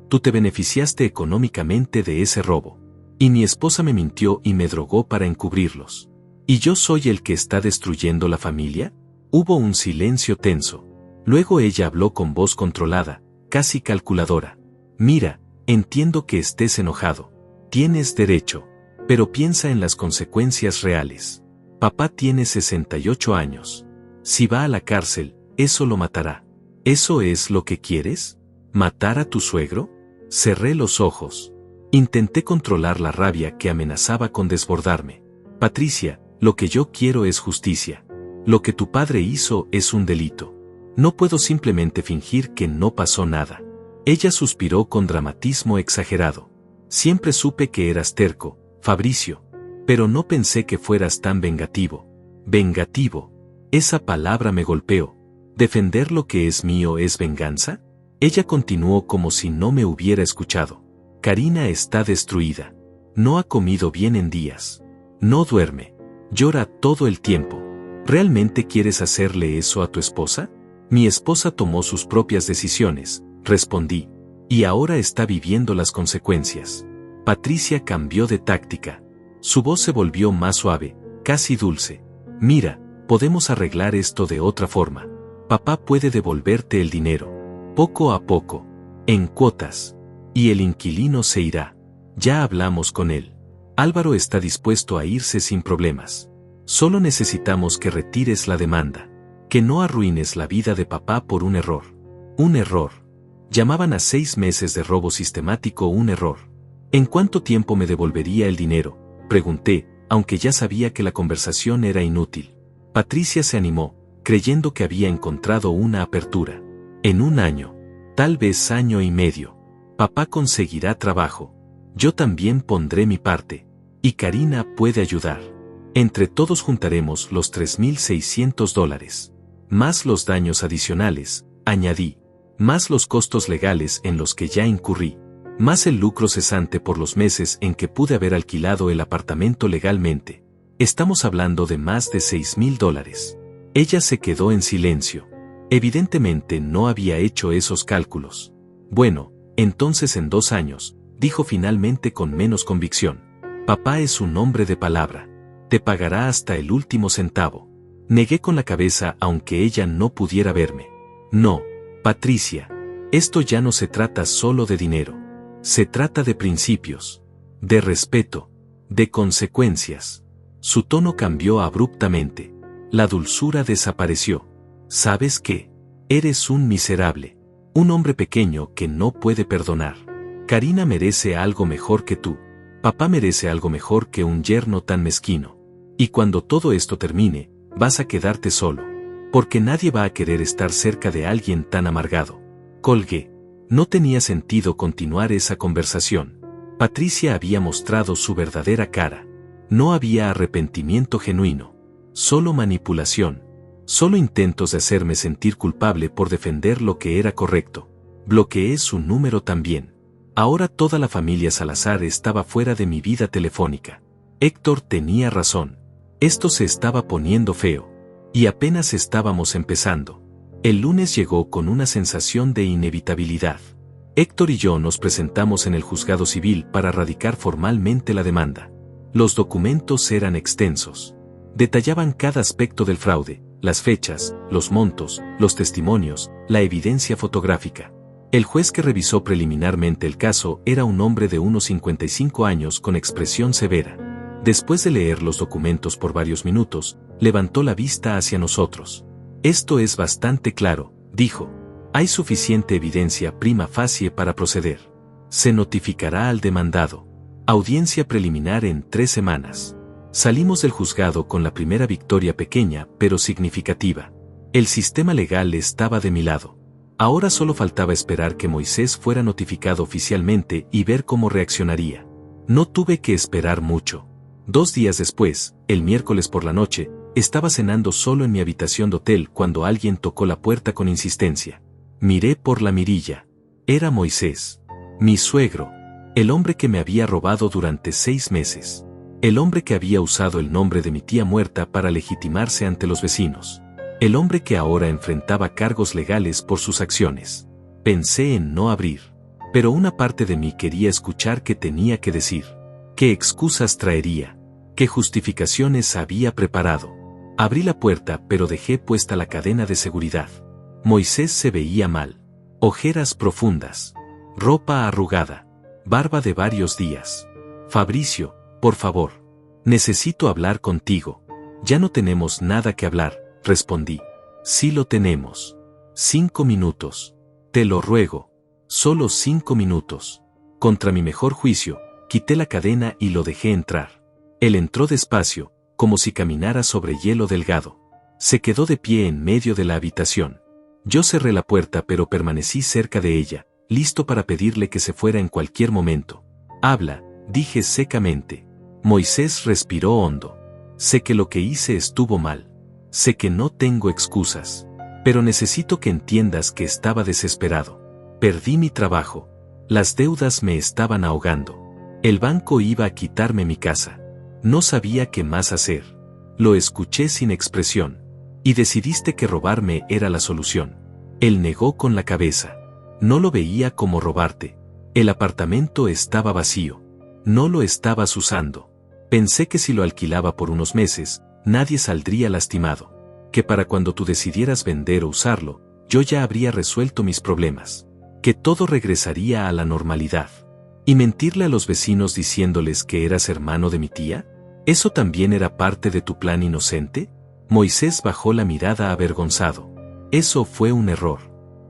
Tú te beneficiaste económicamente de ese robo. Y mi esposa me mintió y me drogó para encubrirlos. ¿Y yo soy el que está destruyendo la familia? Hubo un silencio tenso. Luego ella habló con voz controlada, casi calculadora. Mira, entiendo que estés enojado. Tienes derecho. Pero piensa en las consecuencias reales. Papá tiene 68 años. Si va a la cárcel, eso lo matará. ¿Eso es lo que quieres? ¿Matar a tu suegro? Cerré los ojos. Intenté controlar la rabia que amenazaba con desbordarme. Patricia, lo que yo quiero es justicia. Lo que tu padre hizo es un delito. No puedo simplemente fingir que no pasó nada. Ella suspiró con dramatismo exagerado. Siempre supe que eras terco, Fabricio, pero no pensé que fueras tan vengativo. Vengativo. Esa palabra me golpeó. ¿Defender lo que es mío es venganza? Ella continuó como si no me hubiera escuchado. Karina está destruida. No ha comido bien en días. No duerme. Llora todo el tiempo. ¿Realmente quieres hacerle eso a tu esposa? Mi esposa tomó sus propias decisiones, respondí, y ahora está viviendo las consecuencias. Patricia cambió de táctica. Su voz se volvió más suave, casi dulce. Mira, podemos arreglar esto de otra forma. Papá puede devolverte el dinero. Poco a poco. En cuotas. Y el inquilino se irá. Ya hablamos con él. Álvaro está dispuesto a irse sin problemas. Solo necesitamos que retires la demanda. Que no arruines la vida de papá por un error. Un error. Llamaban a 6 meses de robo sistemático un error. ¿En cuánto tiempo me devolvería el dinero? Pregunté, aunque ya sabía que la conversación era inútil. Patricia se animó, creyendo que había encontrado una apertura. En 1 año. Tal vez año y medio. Papá conseguirá trabajo. Yo también pondré mi parte. Y Karina puede ayudar. Entre todos juntaremos los $3,600. Más los daños adicionales, añadí. Más los costos legales en los que ya incurrí. Más el lucro cesante por los meses en que pude haber alquilado el apartamento legalmente. Estamos hablando de más de $6,000. Ella se quedó en silencio. Evidentemente no había hecho esos cálculos. Bueno, entonces en 2 años, dijo finalmente con menos convicción. Papá es un hombre de palabra. Te pagará hasta el último centavo. Negué con la cabeza aunque ella no pudiera verme. No, Patricia. Esto ya no se trata solo de dinero. Se trata de principios. De respeto. De consecuencias. Su tono cambió abruptamente. La dulzura desapareció. ¿Sabes qué? Eres un miserable. Un hombre pequeño que no puede perdonar. Karina merece algo mejor que tú. Papá merece algo mejor que un yerno tan mezquino. Y cuando todo esto termine, vas a quedarte solo. Porque nadie va a querer estar cerca de alguien tan amargado. Colgué. No tenía sentido continuar esa conversación. Patricia había mostrado su verdadera cara. No había arrepentimiento genuino. Solo manipulación. Solo intentos de hacerme sentir culpable por defender lo que era correcto. Bloqueé su número también. Ahora toda la familia Salazar estaba fuera de mi vida telefónica. Héctor tenía razón. Esto se estaba poniendo feo. Y apenas estábamos empezando. El lunes llegó con una sensación de inevitabilidad. Héctor y yo nos presentamos en el juzgado civil para radicar formalmente la demanda. Los documentos eran extensos. Detallaban cada aspecto del fraude, las fechas, los montos, los testimonios, la evidencia fotográfica. El juez que revisó preliminarmente el caso era un hombre de unos 55 años con expresión severa. Después de leer los documentos por varios minutos, levantó la vista hacia nosotros. Esto es bastante claro, dijo. Hay suficiente evidencia prima facie para proceder. Se notificará al demandado. Audiencia preliminar en 3 semanas. Salimos del juzgado con la primera victoria pequeña pero significativa. El sistema legal estaba de mi lado. Ahora solo faltaba esperar que Moisés fuera notificado oficialmente y ver cómo reaccionaría. No tuve que esperar mucho. 2 días después, el miércoles por la noche, estaba cenando solo en mi habitación de hotel cuando alguien tocó la puerta con insistencia. Miré por la mirilla. Era Moisés. Mi suegro. El hombre que me había robado durante 6 meses. El hombre que había usado el nombre de mi tía muerta para legitimarse ante los vecinos. El hombre que ahora enfrentaba cargos legales por sus acciones. Pensé en no abrir. Pero una parte de mí quería escuchar qué tenía que decir. ¿Qué excusas traería? ¿Qué justificaciones había preparado? Abrí la puerta pero dejé puesta la cadena de seguridad. Moisés se veía mal. Ojeras profundas. Ropa arrugada. Barba de varios días. Fabricio, por favor. Necesito hablar contigo. Ya no tenemos nada que hablar, respondí. Sí lo tenemos. 5 minutos. Te lo ruego. Solo 5 minutos. Contra mi mejor juicio, quité la cadena y lo dejé entrar. Él entró despacio, como si caminara sobre hielo delgado. Se quedó de pie en medio de la habitación. Yo cerré la puerta pero permanecí cerca de ella, listo para pedirle que se fuera en cualquier momento. Habla, dije secamente. Moisés respiró hondo. Sé que lo que hice estuvo mal. Sé que no tengo excusas. Pero necesito que entiendas que estaba desesperado. Perdí mi trabajo. Las deudas me estaban ahogando. El banco iba a quitarme mi casa. No sabía qué más hacer. Lo escuché sin expresión. Y decidiste que robarme era la solución. Él negó con la cabeza. No lo veía como robarte. El apartamento estaba vacío. No lo estabas usando. Pensé que si lo alquilaba por unos meses, nadie saldría lastimado. Que para cuando tú decidieras vender o usarlo, yo ya habría resuelto mis problemas. Que todo regresaría a la normalidad. ¿Y mentirle a los vecinos diciéndoles que eras hermano de mi tía? ¿Eso también era parte de tu plan inocente? Moisés bajó la mirada avergonzado. Eso fue un error.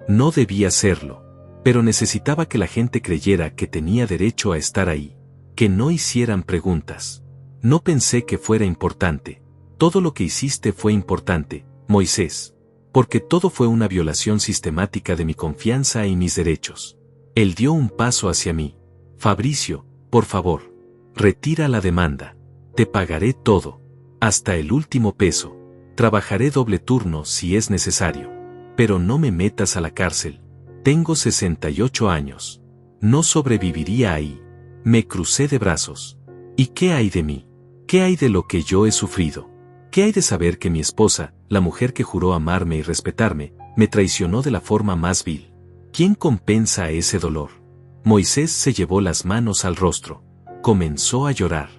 No debía hacerlo. Pero necesitaba que la gente creyera que tenía derecho a estar ahí. Que no hicieran preguntas. No pensé que fuera importante. Todo lo que hiciste fue importante, Moisés. Porque todo fue una violación sistemática de mi confianza y mis derechos. Él dio un paso hacia mí. Fabricio, por favor. Retira la demanda. Te pagaré todo. Hasta el último peso. Trabajaré doble turno si es necesario. Pero no me metas a la cárcel. Tengo 68 años. No sobreviviría ahí. Me crucé de brazos. ¿Y qué hay de mí? ¿Qué hay de lo que yo he sufrido? ¿Qué hay de saber que mi esposa, la mujer que juró amarme y respetarme, me traicionó de la forma más vil? ¿Quién compensa ese dolor? Moisés se llevó las manos al rostro. Comenzó a llorar.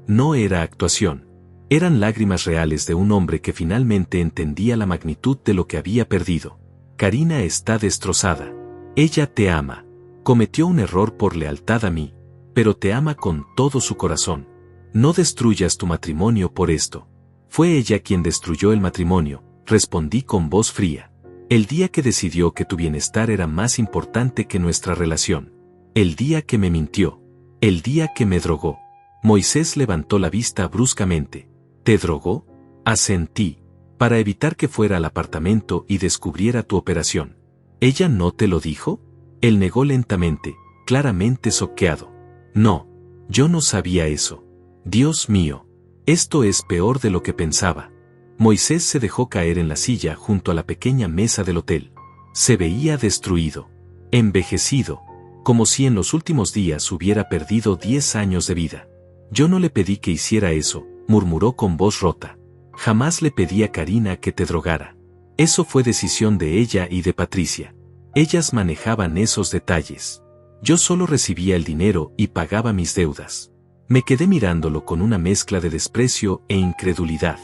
No era actuación. Eran lágrimas reales de un hombre que finalmente entendía la magnitud de lo que había perdido. Karina está destrozada. Ella te ama. Cometió un error por lealtad a mí, pero te ama con todo su corazón. No destruyas tu matrimonio por esto. Fue ella quien destruyó el matrimonio, respondí con voz fría. El día que decidió que tu bienestar era más importante que nuestra relación. El día que me mintió. El día que me drogó. Moisés levantó la vista bruscamente. ¿Te drogó? Asentí. Para evitar que fuera al apartamento y descubriera tu operación. ¿Ella no te lo dijo? Él negó lentamente, claramente choqueado. No. Yo no sabía eso. Dios mío. Esto es peor de lo que pensaba. Moisés se dejó caer en la silla junto a la pequeña mesa del hotel. Se veía destruido. Envejecido. Como si en los últimos días hubiera perdido 10 años de vida. Yo no le pedí que hiciera eso, murmuró con voz rota. Jamás le pedí a Karina que te drogara. Eso fue decisión de ella y de Patricia. Ellas manejaban esos detalles. Yo solo recibía el dinero y pagaba mis deudas. Me quedé mirándolo con una mezcla de desprecio e incredulidad.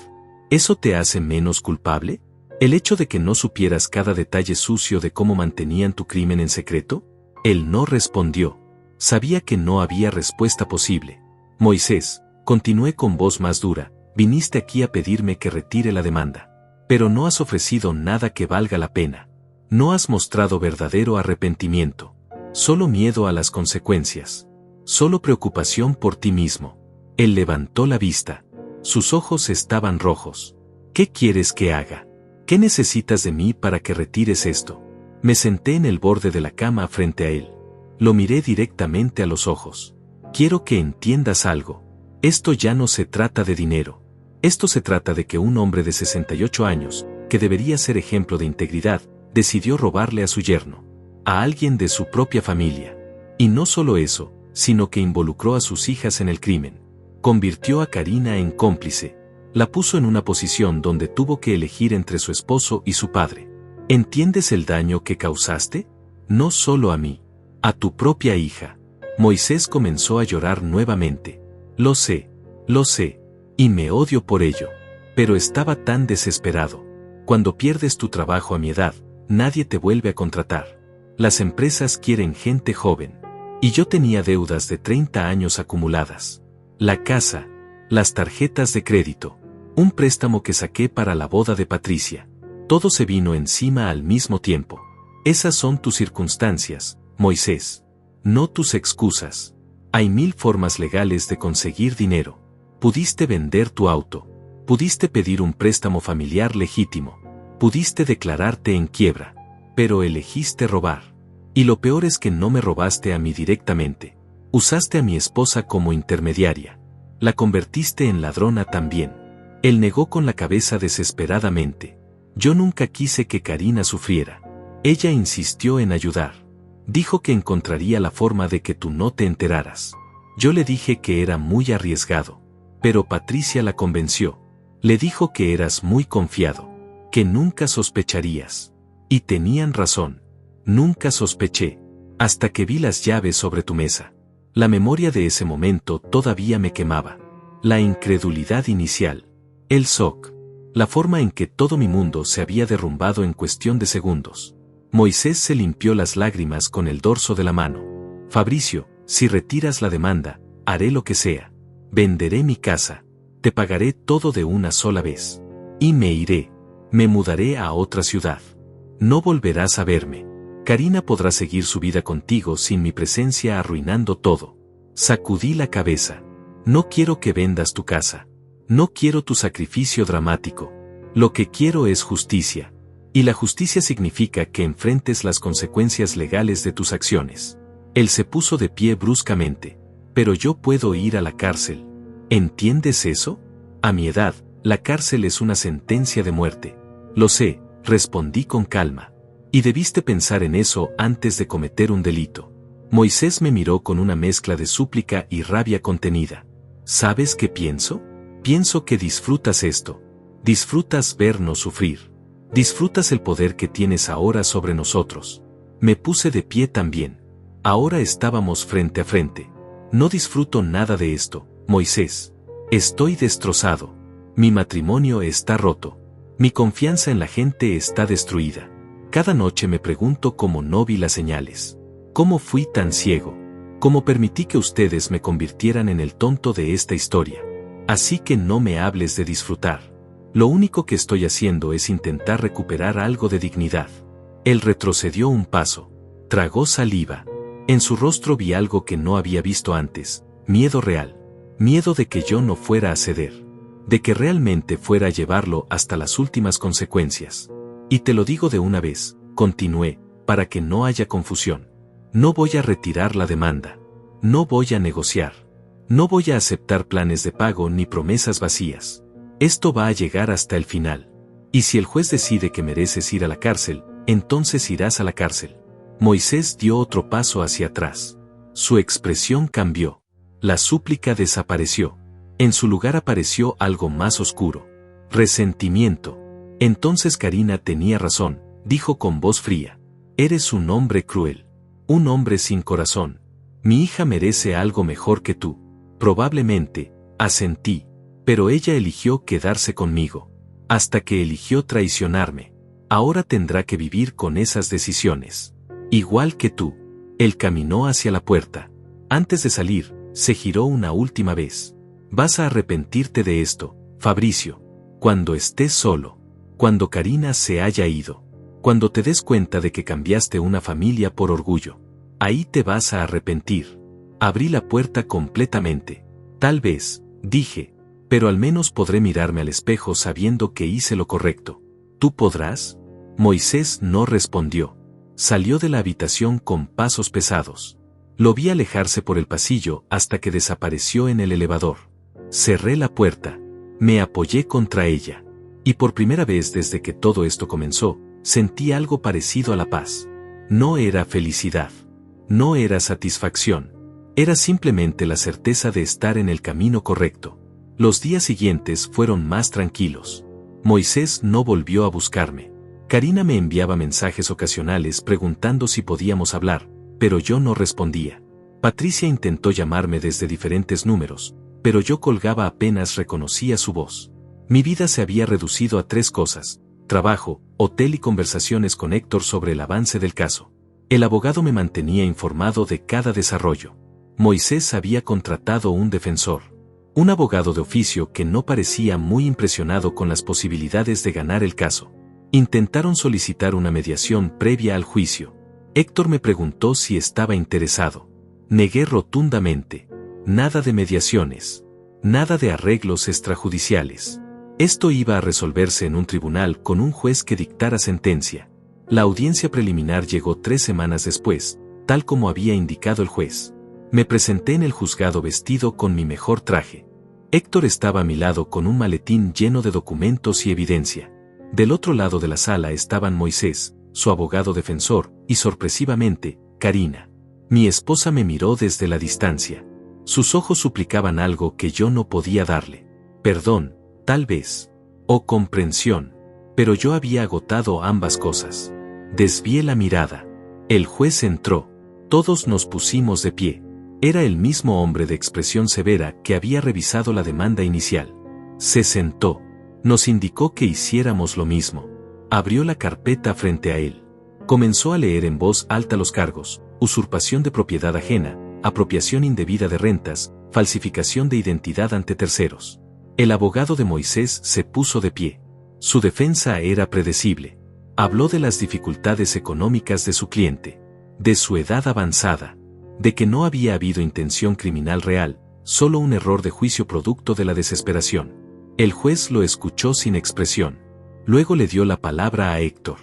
¿Eso te hace menos culpable? ¿El hecho de que no supieras cada detalle sucio de cómo mantenían tu crimen en secreto? Él no respondió. Sabía que no había respuesta posible. Moisés, continué con voz más dura, viniste aquí a pedirme que retire la demanda. Pero no has ofrecido nada que valga la pena. No has mostrado verdadero arrepentimiento. Solo miedo a las consecuencias. Solo preocupación por ti mismo. Él levantó la vista. Sus ojos estaban rojos. ¿Qué quieres que haga? ¿Qué necesitas de mí para que retires esto? Me senté en el borde de la cama frente a él. Lo miré directamente a los ojos. Quiero que entiendas algo. Esto ya no se trata de dinero. Esto se trata de que un hombre de 68 años, que debería ser ejemplo de integridad, decidió robarle a su yerno, a alguien de su propia familia. Y no solo eso, sino que involucró a sus hijas en el crimen. Convirtió a Karina en cómplice. La puso en una posición donde tuvo que elegir entre su esposo y su padre. ¿Entiendes el daño que causaste? No solo a mí, a tu propia hija. Moisés comenzó a llorar nuevamente. Lo sé, y me odio por ello. Pero estaba tan desesperado. Cuando pierdes tu trabajo a mi edad, nadie te vuelve a contratar. Las empresas quieren gente joven. Y yo tenía deudas de 30 años acumuladas. La casa, las tarjetas de crédito, un préstamo que saqué para la boda de Patricia. Todo se vino encima al mismo tiempo. Esas son tus circunstancias, Moisés. No tus excusas. Hay 1000 formas legales de conseguir dinero. Pudiste vender tu auto. Pudiste pedir un préstamo familiar legítimo. Pudiste declararte en quiebra. Pero elegiste robar. Y lo peor es que no me robaste a mí directamente. Usaste a mi esposa como intermediaria. La convertiste en ladrona también. Él negó con la cabeza desesperadamente. Yo nunca quise que Karina sufriera. Ella insistió en ayudar. Dijo que encontraría la forma de que tú no te enteraras. Yo le dije que era muy arriesgado. Pero Patricia la convenció. Le dijo que eras muy confiado. Que nunca sospecharías. Y tenían razón. Nunca sospeché. Hasta que vi las llaves sobre tu mesa. La memoria de ese momento todavía me quemaba. La incredulidad inicial. El shock. La forma en que todo mi mundo se había derrumbado en cuestión de segundos. Moisés se limpió las lágrimas con el dorso de la mano. Fabricio, si retiras la demanda, haré lo que sea. Venderé mi casa. Te pagaré todo de una sola vez. Y me iré. Me mudaré a otra ciudad. No volverás a verme. Karina podrá seguir su vida contigo sin mi presencia arruinando todo. Sacudí la cabeza. No quiero que vendas tu casa. No quiero tu sacrificio dramático. Lo que quiero es justicia. Y la justicia significa que enfrentes las consecuencias legales de tus acciones. Él se puso de pie bruscamente. Pero yo puedo ir a la cárcel. ¿Entiendes eso? A mi edad, la cárcel es una sentencia de muerte. Lo sé, respondí con calma. Y debiste pensar en eso antes de cometer un delito. Moisés me miró con una mezcla de súplica y rabia contenida. ¿Sabes qué pienso? Pienso que disfrutas esto. Disfrutas vernos sufrir. Disfrutas el poder que tienes ahora sobre nosotros. Me puse de pie también. Ahora estábamos frente a frente. No disfruto nada de esto, Moisés. Estoy destrozado. Mi matrimonio está roto. Mi confianza en la gente está destruida. Cada noche me pregunto cómo no vi las señales. ¿Cómo fui tan ciego? ¿Cómo permití que ustedes me convirtieran en el tonto de esta historia? Así que no me hables de disfrutar. Lo único que estoy haciendo es intentar recuperar algo de dignidad. Él retrocedió un paso. Tragó saliva. En su rostro vi algo que no había visto antes. Miedo real. Miedo de que yo no fuera a ceder. De que realmente fuera a llevarlo hasta las últimas consecuencias. Y te lo digo de una vez, continué, para que no haya confusión. No voy a retirar la demanda. No voy a negociar. No voy a aceptar planes de pago ni promesas vacías. Esto va a llegar hasta el final. Y si el juez decide que mereces ir a la cárcel, entonces irás a la cárcel. Moisés dio otro paso hacia atrás. Su expresión cambió. La súplica desapareció. En su lugar apareció algo más oscuro. Resentimiento. Entonces Karina tenía razón, dijo con voz fría. Eres un hombre cruel. Un hombre sin corazón. Mi hija merece algo mejor que tú. Probablemente, asentí. Pero ella eligió quedarse conmigo. Hasta que eligió traicionarme. Ahora tendrá que vivir con esas decisiones. Igual que tú. Él caminó hacia la puerta. Antes de salir, se giró una última vez. Vas a arrepentirte de esto, Fabricio. Cuando estés solo. Cuando Karina se haya ido. Cuando te des cuenta de que cambiaste una familia por orgullo. Ahí te vas a arrepentir. Abrí la puerta completamente. Tal vez, dije, pero al menos podré mirarme al espejo sabiendo que hice lo correcto. ¿Tú podrás? Moisés no respondió. Salió de la habitación con pasos pesados. Lo vi alejarse por el pasillo hasta que desapareció en el elevador. Cerré la puerta. Me apoyé contra ella. Y por primera vez desde que todo esto comenzó, sentí algo parecido a la paz. No era felicidad. No era satisfacción. Era simplemente la certeza de estar en el camino correcto. Los días siguientes fueron más tranquilos. Moisés no volvió a buscarme. Karina me enviaba mensajes ocasionales preguntando si podíamos hablar, pero yo no respondía. Patricia intentó llamarme desde diferentes números, pero yo colgaba apenas reconocía su voz. Mi vida se había reducido a 3 cosas: trabajo, hotel y conversaciones con Héctor sobre el avance del caso. El abogado me mantenía informado de cada desarrollo. Moisés había contratado un defensor. Un abogado de oficio que no parecía muy impresionado con las posibilidades de ganar el caso. Intentaron solicitar una mediación previa al juicio. Héctor me preguntó si estaba interesado. Negué rotundamente. Nada de mediaciones. Nada de arreglos extrajudiciales. Esto iba a resolverse en un tribunal con un juez que dictara sentencia. La audiencia preliminar llegó 3 semanas después, tal como había indicado el juez. Me presenté en el juzgado vestido con mi mejor traje. Héctor estaba a mi lado con un maletín lleno de documentos y evidencia. Del otro lado de la sala estaban Moisés, su abogado defensor, y sorpresivamente, Karina. Mi esposa me miró desde la distancia. Sus ojos suplicaban algo que yo no podía darle. Perdón, tal vez. O comprensión. Pero yo había agotado ambas cosas. Desvié la mirada. El juez entró. Todos nos pusimos de pie. Era el mismo hombre de expresión severa que había revisado la demanda inicial. Se sentó. Nos indicó que hiciéramos lo mismo. Abrió la carpeta frente a él. Comenzó a leer en voz alta los cargos: usurpación de propiedad ajena, apropiación indebida de rentas, falsificación de identidad ante terceros. El abogado de Moisés se puso de pie. Su defensa era predecible. Habló de las dificultades económicas de su cliente, de su edad avanzada, de que no había habido intención criminal real, solo un error de juicio producto de la desesperación. El juez lo escuchó sin expresión. Luego le dio la palabra a Héctor.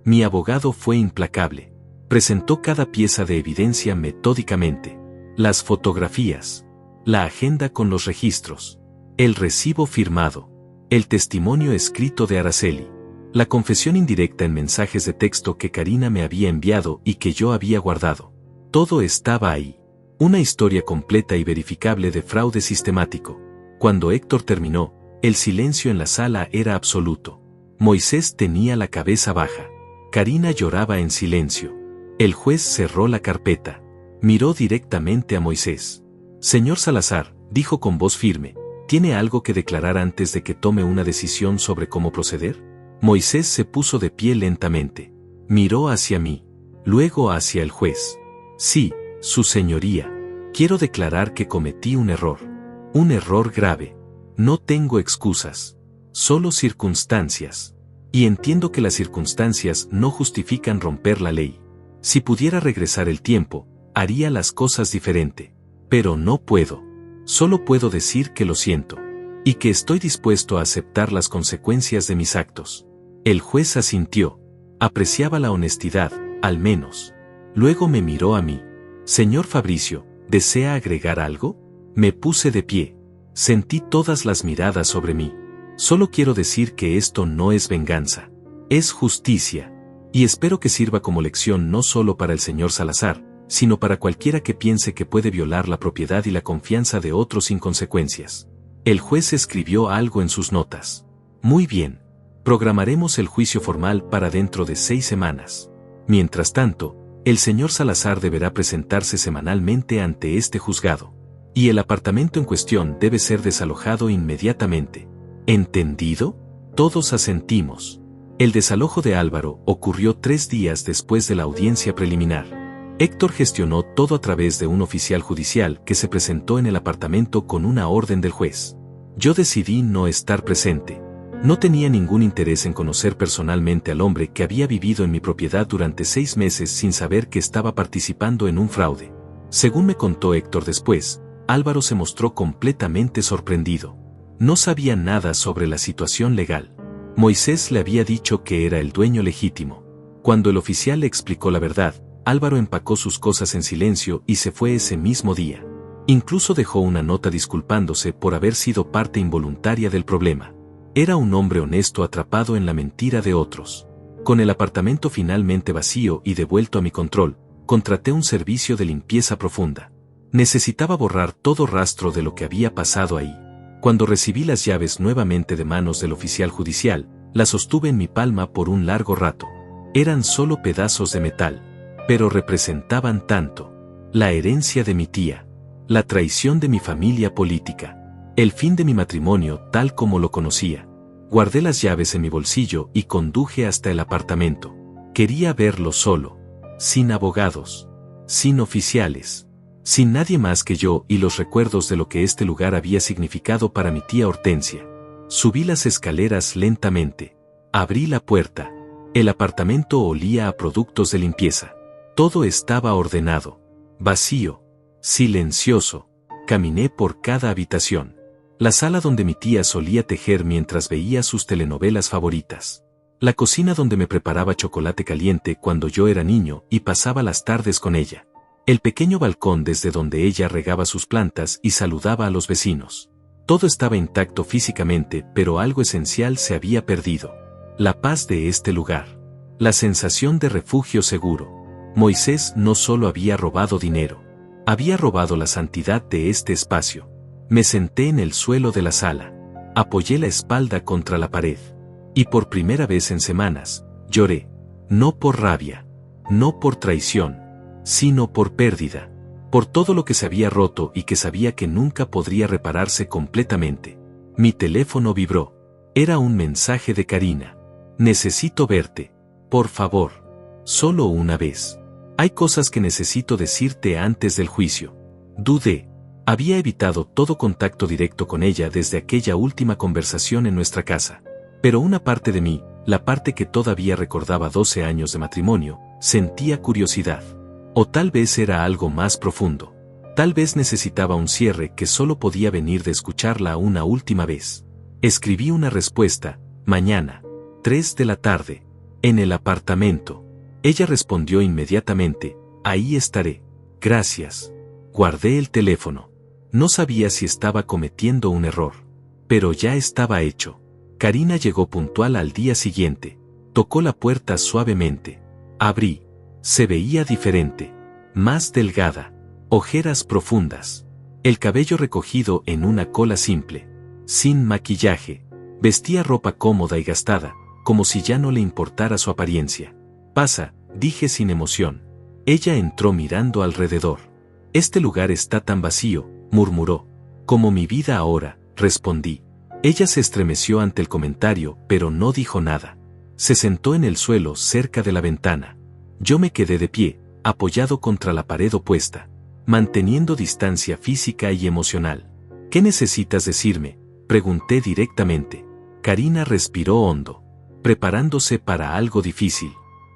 Mi abogado fue implacable. Presentó cada pieza de evidencia metódicamente. Las fotografías, la agenda con los registros, el recibo firmado, el testimonio escrito de Araceli, la confesión indirecta en mensajes de texto que Karina me había enviado y que yo había guardado. Todo estaba ahí. Una historia completa y verificable de fraude sistemático. Cuando Héctor terminó, el silencio en la sala era absoluto. Moisés tenía la cabeza baja. Karina lloraba en silencio. El juez cerró la carpeta. Miró directamente a Moisés. Señor Salazar, dijo con voz firme, ¿tiene algo que declarar antes de que tome una decisión sobre cómo proceder? Moisés se puso de pie lentamente. Miró hacia mí. Luego hacia el juez. Sí, su señoría. Quiero declarar que cometí un error. Un error grave. No tengo excusas. Solo circunstancias. Y entiendo que las circunstancias no justifican romper la ley. Si pudiera regresar el tiempo, haría las cosas diferente. Pero no puedo. Solo puedo decir que lo siento. Y que estoy dispuesto a aceptar las consecuencias de mis actos. El juez asintió. Apreciaba la honestidad, al menos. Luego me miró a mí. Señor Fabricio, ¿desea agregar algo? Me puse de pie. Sentí todas las miradas sobre mí. Solo quiero decir que esto no es venganza. Es justicia. Y espero que sirva como lección no solo para el señor Salazar, sino para cualquiera que piense que puede violar la propiedad y la confianza de otros sin consecuencias. El juez escribió algo en sus notas. Muy bien. Programaremos el juicio formal para dentro de 6 semanas. Mientras tanto, el señor Salazar deberá presentarse semanalmente ante este juzgado. Y el apartamento en cuestión debe ser desalojado inmediatamente. ¿Entendido? Todos asentimos. El desalojo de Álvaro ocurrió 3 días después de la audiencia preliminar. Héctor gestionó todo a través de un oficial judicial que se presentó en el apartamento con una orden del juez. Yo decidí no estar presente. No tenía ningún interés en conocer personalmente al hombre que había vivido en mi propiedad durante 6 meses sin saber que estaba participando en un fraude. Según me contó Héctor después, Álvaro se mostró completamente sorprendido. No sabía nada sobre la situación legal. Moisés le había dicho que era el dueño legítimo. Cuando el oficial le explicó la verdad, Álvaro empacó sus cosas en silencio y se fue ese mismo día. Incluso dejó una nota disculpándose por haber sido parte involuntaria del problema. Era un hombre honesto atrapado en la mentira de otros. Con el apartamento finalmente vacío y devuelto a mi control, contraté un servicio de limpieza profunda. Necesitaba borrar todo rastro de lo que había pasado ahí. Cuando recibí las llaves nuevamente de manos del oficial judicial, las sostuve en mi palma por un largo rato. Eran solo pedazos de metal, pero representaban tanto. La herencia de mi tía, la traición de mi familia política, el fin de mi matrimonio tal como lo conocía. Guardé las llaves en mi bolsillo y conduje hasta el apartamento. Quería verlo solo, sin abogados, sin oficiales, sin nadie más que yo y los recuerdos de lo que este lugar había significado para mi tía Hortensia. Subí las escaleras lentamente. Abrí la puerta. El apartamento olía a productos de limpieza. Todo estaba ordenado, vacío, silencioso. Caminé por cada habitación. La sala donde mi tía solía tejer mientras veía sus telenovelas favoritas. La cocina donde me preparaba chocolate caliente cuando yo era niño y pasaba las tardes con ella. El pequeño balcón desde donde ella regaba sus plantas y saludaba a los vecinos. Todo estaba intacto físicamente, pero algo esencial se había perdido. La paz de este lugar. La sensación de refugio seguro. Moisés no solo había robado dinero, había robado la santidad de este espacio. Me senté en el suelo de la sala. Apoyé la espalda contra la pared. Y por primera vez en semanas, lloré. No por rabia, no por traición, sino por pérdida. Por todo lo que se había roto y que sabía que nunca podría repararse completamente. Mi teléfono vibró. Era un mensaje de Karina. Necesito verte. Por favor. Solo una vez. Hay cosas que necesito decirte antes del juicio. Dudé. Había evitado todo contacto directo con ella desde aquella última conversación en nuestra casa. Pero una parte de mí, la parte que todavía recordaba 12 años de matrimonio, sentía curiosidad. O tal vez era algo más profundo. Tal vez necesitaba un cierre que solo podía venir de escucharla una última vez. Escribí una respuesta, mañana, 3 de la tarde, en el apartamento. Ella respondió inmediatamente, ahí estaré. Gracias. Guardé el teléfono. No sabía si estaba cometiendo un error. Pero ya estaba hecho. Karina llegó puntual al día siguiente. Tocó la puerta suavemente. Abrí. Se veía diferente. Más delgada. Ojeras profundas. El cabello recogido en una cola simple. Sin maquillaje. Vestía ropa cómoda y gastada, como si ya no le importara su apariencia. Pasa, dije sin emoción. Ella entró mirando alrededor. Este lugar está tan vacío, murmuró. Como mi vida ahora, respondí. Ella se estremeció ante el comentario, pero no dijo nada. Se sentó en el suelo cerca de la ventana. Yo me quedé de pie, apoyado contra la pared opuesta, manteniendo distancia física y emocional. ¿Qué necesitas decirme?, pregunté directamente. Karina respiró hondo, preparándose para algo difícil.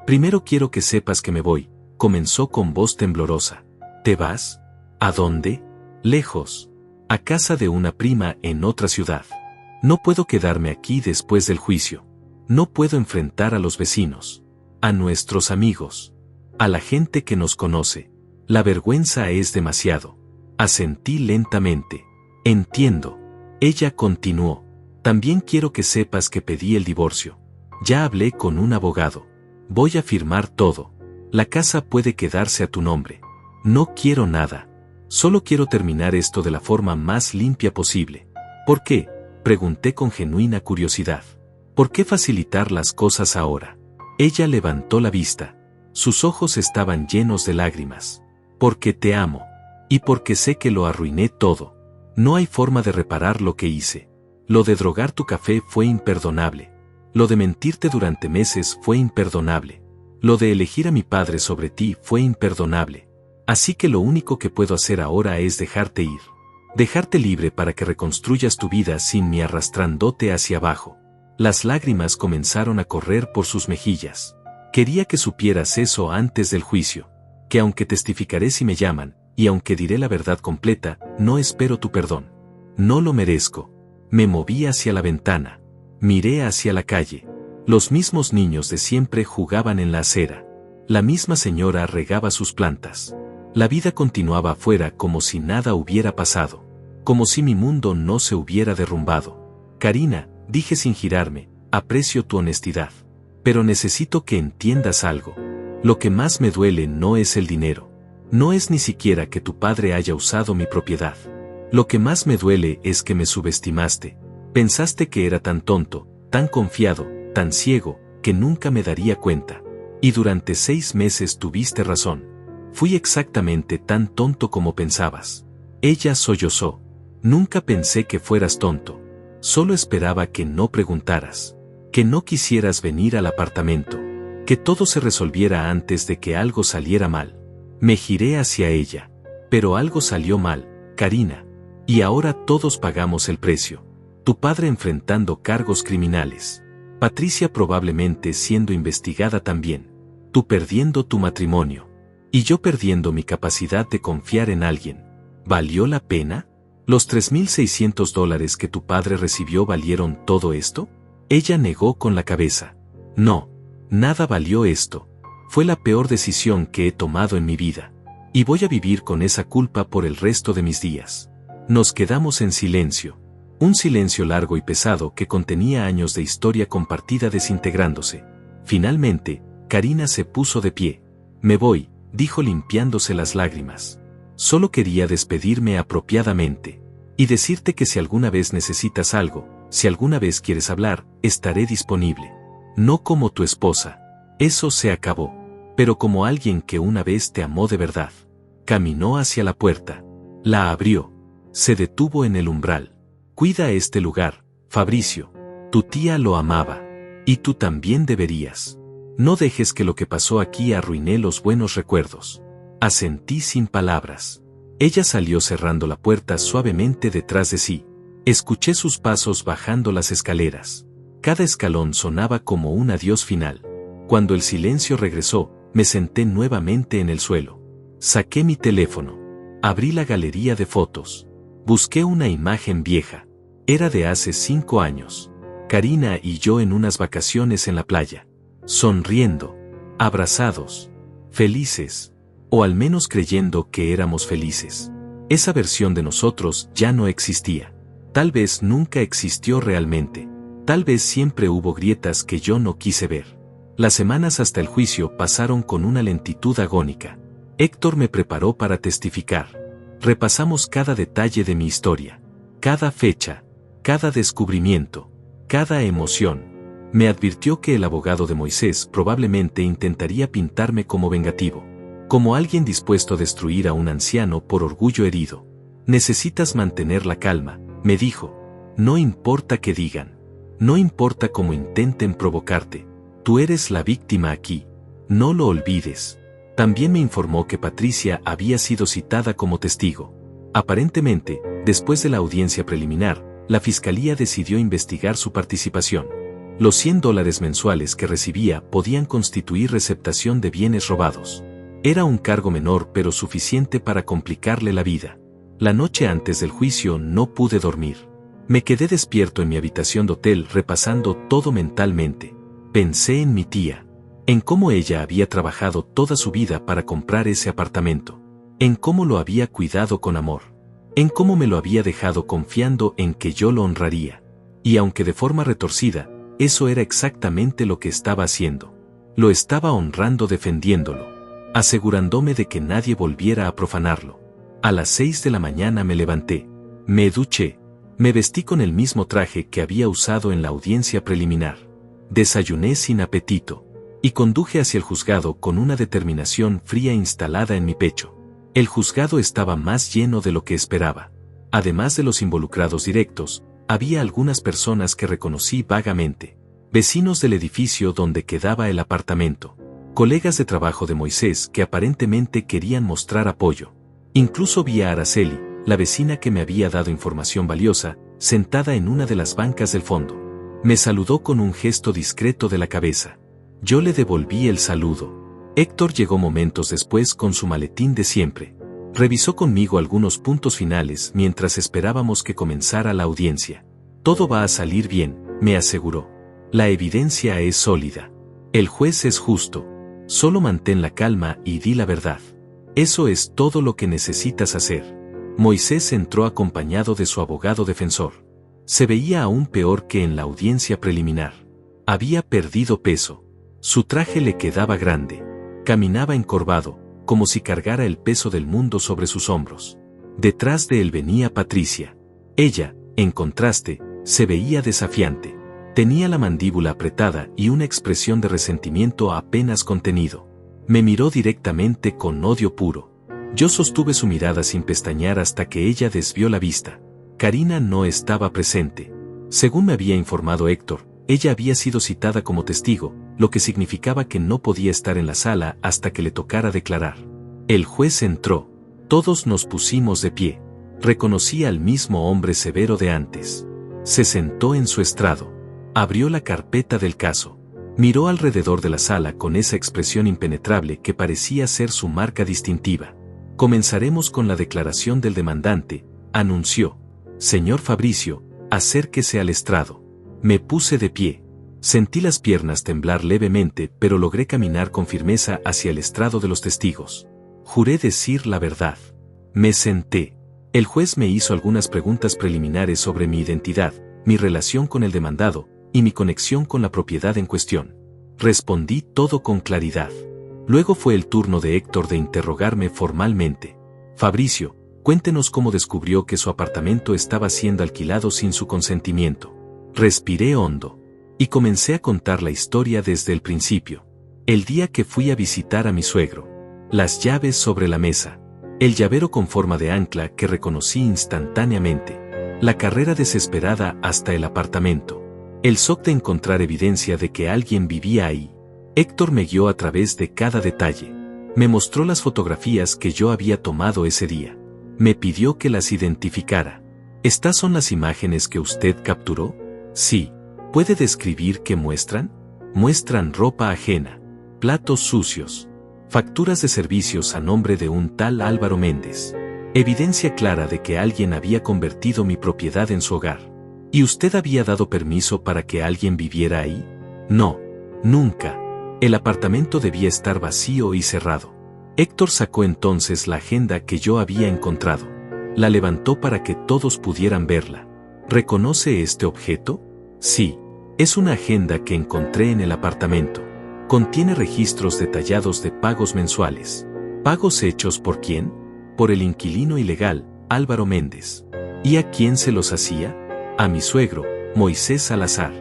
Primero quiero que sepas que me voy, comenzó con voz temblorosa. ¿Te vas? ¿A dónde? Lejos. A casa de una prima en otra ciudad. No puedo quedarme aquí después del juicio. No puedo enfrentar a los vecinos, a nuestros amigos, a la gente que nos conoce. La vergüenza es demasiado. Asentí lentamente. Entiendo. Ella continuó. También quiero que sepas que pedí el divorcio. Ya hablé con un abogado. Voy a firmar todo. La casa puede quedarse a tu nombre. No quiero nada. Solo quiero terminar esto de la forma más limpia posible. ¿Por qué? Pregunté con genuina curiosidad. ¿Por qué facilitar las cosas ahora? Ella levantó la vista. Sus ojos estaban llenos de lágrimas. Porque te amo. Y porque sé que lo arruiné todo. No hay forma de reparar lo que hice. Lo de drogar tu café fue imperdonable. Lo de mentirte durante meses fue imperdonable. Lo de elegir a mi padre sobre ti fue imperdonable. Así que lo único que puedo hacer ahora es dejarte ir. Dejarte libre para que reconstruyas tu vida sin mí arrastrándote hacia abajo. Las lágrimas comenzaron a correr por sus mejillas. Quería que supieras eso antes del juicio. Que aunque testificaré si me llaman, y aunque diré la verdad completa, no espero tu perdón. No lo merezco. Me moví hacia la ventana. Miré hacia la calle. Los mismos niños de siempre jugaban en la acera. La misma señora regaba sus plantas. La vida continuaba afuera como si nada hubiera pasado. Como si mi mundo no se hubiera derrumbado. Karina, dije sin girarme, aprecio tu honestidad. Pero necesito que entiendas algo. Lo que más me duele no es el dinero. No es ni siquiera que tu padre haya usado mi propiedad. Lo que más me duele es que me subestimaste. Pensaste que era tan tonto, tan confiado, tan ciego, que nunca me daría cuenta. Y durante 6 meses tuviste razón. Fui exactamente tan tonto como pensabas. Ella sollozó. Nunca pensé que fueras tonto. Solo esperaba que no preguntaras. Que no quisieras venir al apartamento. Que todo se resolviera antes de que algo saliera mal. Me giré hacia ella. Pero algo salió mal, Karina. Y ahora todos pagamos el precio. Tu padre enfrentando cargos criminales. Patricia probablemente siendo investigada también. Tú perdiendo tu matrimonio. Y yo perdiendo mi capacidad de confiar en alguien. ¿Valió la pena? ¿Los $3,600 que tu padre recibió valieron todo esto? Ella negó con la cabeza. No, nada valió esto. Fue la peor decisión que he tomado en mi vida. Y voy a vivir con esa culpa por el resto de mis días. Nos quedamos en silencio. Un silencio largo y pesado que contenía años de historia compartida desintegrándose. Finalmente, Karina se puso de pie. Me voy, dijo limpiándose las lágrimas. Solo quería despedirme apropiadamente. Y decirte que si alguna vez necesitas algo, si alguna vez quieres hablar, estaré disponible. No como tu esposa. Eso se acabó. Pero como alguien que una vez te amó de verdad. Caminó hacia la puerta. La abrió. Se detuvo en el umbral. Cuida este lugar, Fabricio. Tu tía lo amaba. Y tú también deberías. No dejes que lo que pasó aquí arruine los buenos recuerdos. Asentí sin palabras. Ella salió cerrando la puerta suavemente detrás de sí. Escuché sus pasos bajando las escaleras. Cada escalón sonaba como un adiós final. Cuando el silencio regresó, me senté nuevamente en el suelo. Saqué mi teléfono. Abrí la galería de fotos. Busqué una imagen vieja. Era de hace 5 años. Karina y yo en unas vacaciones en la playa. Sonriendo. Abrazados. Felices. O al menos creyendo que éramos felices. Esa versión de nosotros ya no existía. Tal vez nunca existió realmente. Tal vez siempre hubo grietas que yo no quise ver. Las semanas hasta el juicio pasaron con una lentitud agónica. Héctor me preparó para testificar. Repasamos cada detalle de mi historia. Cada fecha. Cada descubrimiento. Cada emoción. Me advirtió que el abogado de Moisés probablemente intentaría pintarme como vengativo. Como alguien dispuesto a destruir a un anciano por orgullo herido. Necesitas mantener la calma, me dijo. No importa qué digan. No importa cómo intenten provocarte. Tú eres la víctima aquí. No lo olvides. También me informó que Patricia había sido citada como testigo. Aparentemente, después de la audiencia preliminar, la fiscalía decidió investigar su participación. Los $100 mensuales que recibía podían constituir receptación de bienes robados. Era un cargo menor pero suficiente para complicarle la vida. La noche antes del juicio no pude dormir. Me quedé despierto en mi habitación de hotel repasando todo mentalmente. Pensé en mi tía. En cómo ella había trabajado toda su vida para comprar ese apartamento. En cómo lo había cuidado con amor. En cómo me lo había dejado confiando en que yo lo honraría. Y aunque de forma retorcida, eso era exactamente lo que estaba haciendo. Lo estaba honrando defendiéndolo. asegurándome de que nadie volviera a profanarlo. A las 6 de la mañana me levanté, me duché, me vestí con el mismo traje que había usado en la audiencia preliminar. Desayuné sin apetito, y conduje hacia el juzgado con una determinación fría instalada en mi pecho. El juzgado estaba más lleno de lo que esperaba. Además de los involucrados directos, había algunas personas que reconocí vagamente. Vecinos del edificio donde quedaba el apartamento. Colegas de trabajo de Moisés que aparentemente querían mostrar apoyo. Incluso vi a Araceli, la vecina que me había dado información valiosa, sentada en una de las bancas del fondo. Me saludó con un gesto discreto de la cabeza. Yo le devolví el saludo. Héctor llegó momentos después con su maletín de siempre. Revisó conmigo algunos puntos finales mientras esperábamos que comenzara la audiencia. Todo va a salir bien, me aseguró. La evidencia es sólida. El juez es justo. Solo mantén la calma y di la verdad. Eso es todo lo que necesitas hacer. Moisés entró acompañado de su abogado defensor. Se veía aún peor que en la audiencia preliminar. Había perdido peso. Su traje le quedaba grande. Caminaba encorvado, como si cargara el peso del mundo sobre sus hombros. Detrás de él venía Patricia. Ella, en contraste, se veía desafiante. Tenía la mandíbula apretada y una expresión de resentimiento apenas contenido. Me miró directamente con odio puro. Yo sostuve su mirada sin pestañear hasta que ella desvió la vista. Karina no estaba presente. Según me había informado Héctor, ella había sido citada como testigo, lo que significaba que no podía estar en la sala hasta que le tocara declarar. El juez entró. Todos nos pusimos de pie. Reconocí al mismo hombre severo de antes. Se sentó en su estrado. Abrió la carpeta del caso. Miró alrededor de la sala con esa expresión impenetrable que parecía ser su marca distintiva. Comenzaremos con la declaración del demandante, anunció. Señor Fabricio, acérquese al estrado. Me puse de pie. Sentí las piernas temblar levemente, pero logré caminar con firmeza hacia el estrado de los testigos. Juré decir la verdad. Me senté. El juez me hizo algunas preguntas preliminares sobre mi identidad, mi relación con el demandado, y mi conexión con la propiedad en cuestión. Respondí todo con claridad. Luego fue el turno de Héctor de interrogarme formalmente. Fabricio, cuéntenos cómo descubrió que su apartamento estaba siendo alquilado sin su consentimiento. Respiré hondo. Y comencé a contar la historia desde el principio. El día que fui a visitar a mi suegro. Las llaves sobre la mesa. El llavero con forma de ancla que reconocí instantáneamente. La carrera desesperada hasta el apartamento. El shock de encontrar evidencia de que alguien vivía ahí. Héctor me guió a través de cada detalle. Me mostró las fotografías que yo había tomado ese día. Me pidió que las identificara. ¿Estas son las imágenes que usted capturó? Sí. ¿Puede describir qué muestran? Muestran ropa ajena, platos sucios, facturas de servicios a nombre de un tal Álvaro Méndez. Evidencia clara de que alguien había convertido mi propiedad en su hogar. ¿Y usted había dado permiso para que alguien viviera ahí? No, nunca. El apartamento debía estar vacío y cerrado. Héctor sacó entonces la agenda que yo había encontrado. La levantó para que todos pudieran verla. ¿Reconoce este objeto? Sí. Es una agenda que encontré en el apartamento. Contiene registros detallados de pagos mensuales. ¿Pagos hechos por quién? Por el inquilino ilegal, Álvaro Méndez. ¿Y a quién se los hacía? A mi suegro, Moisés Salazar.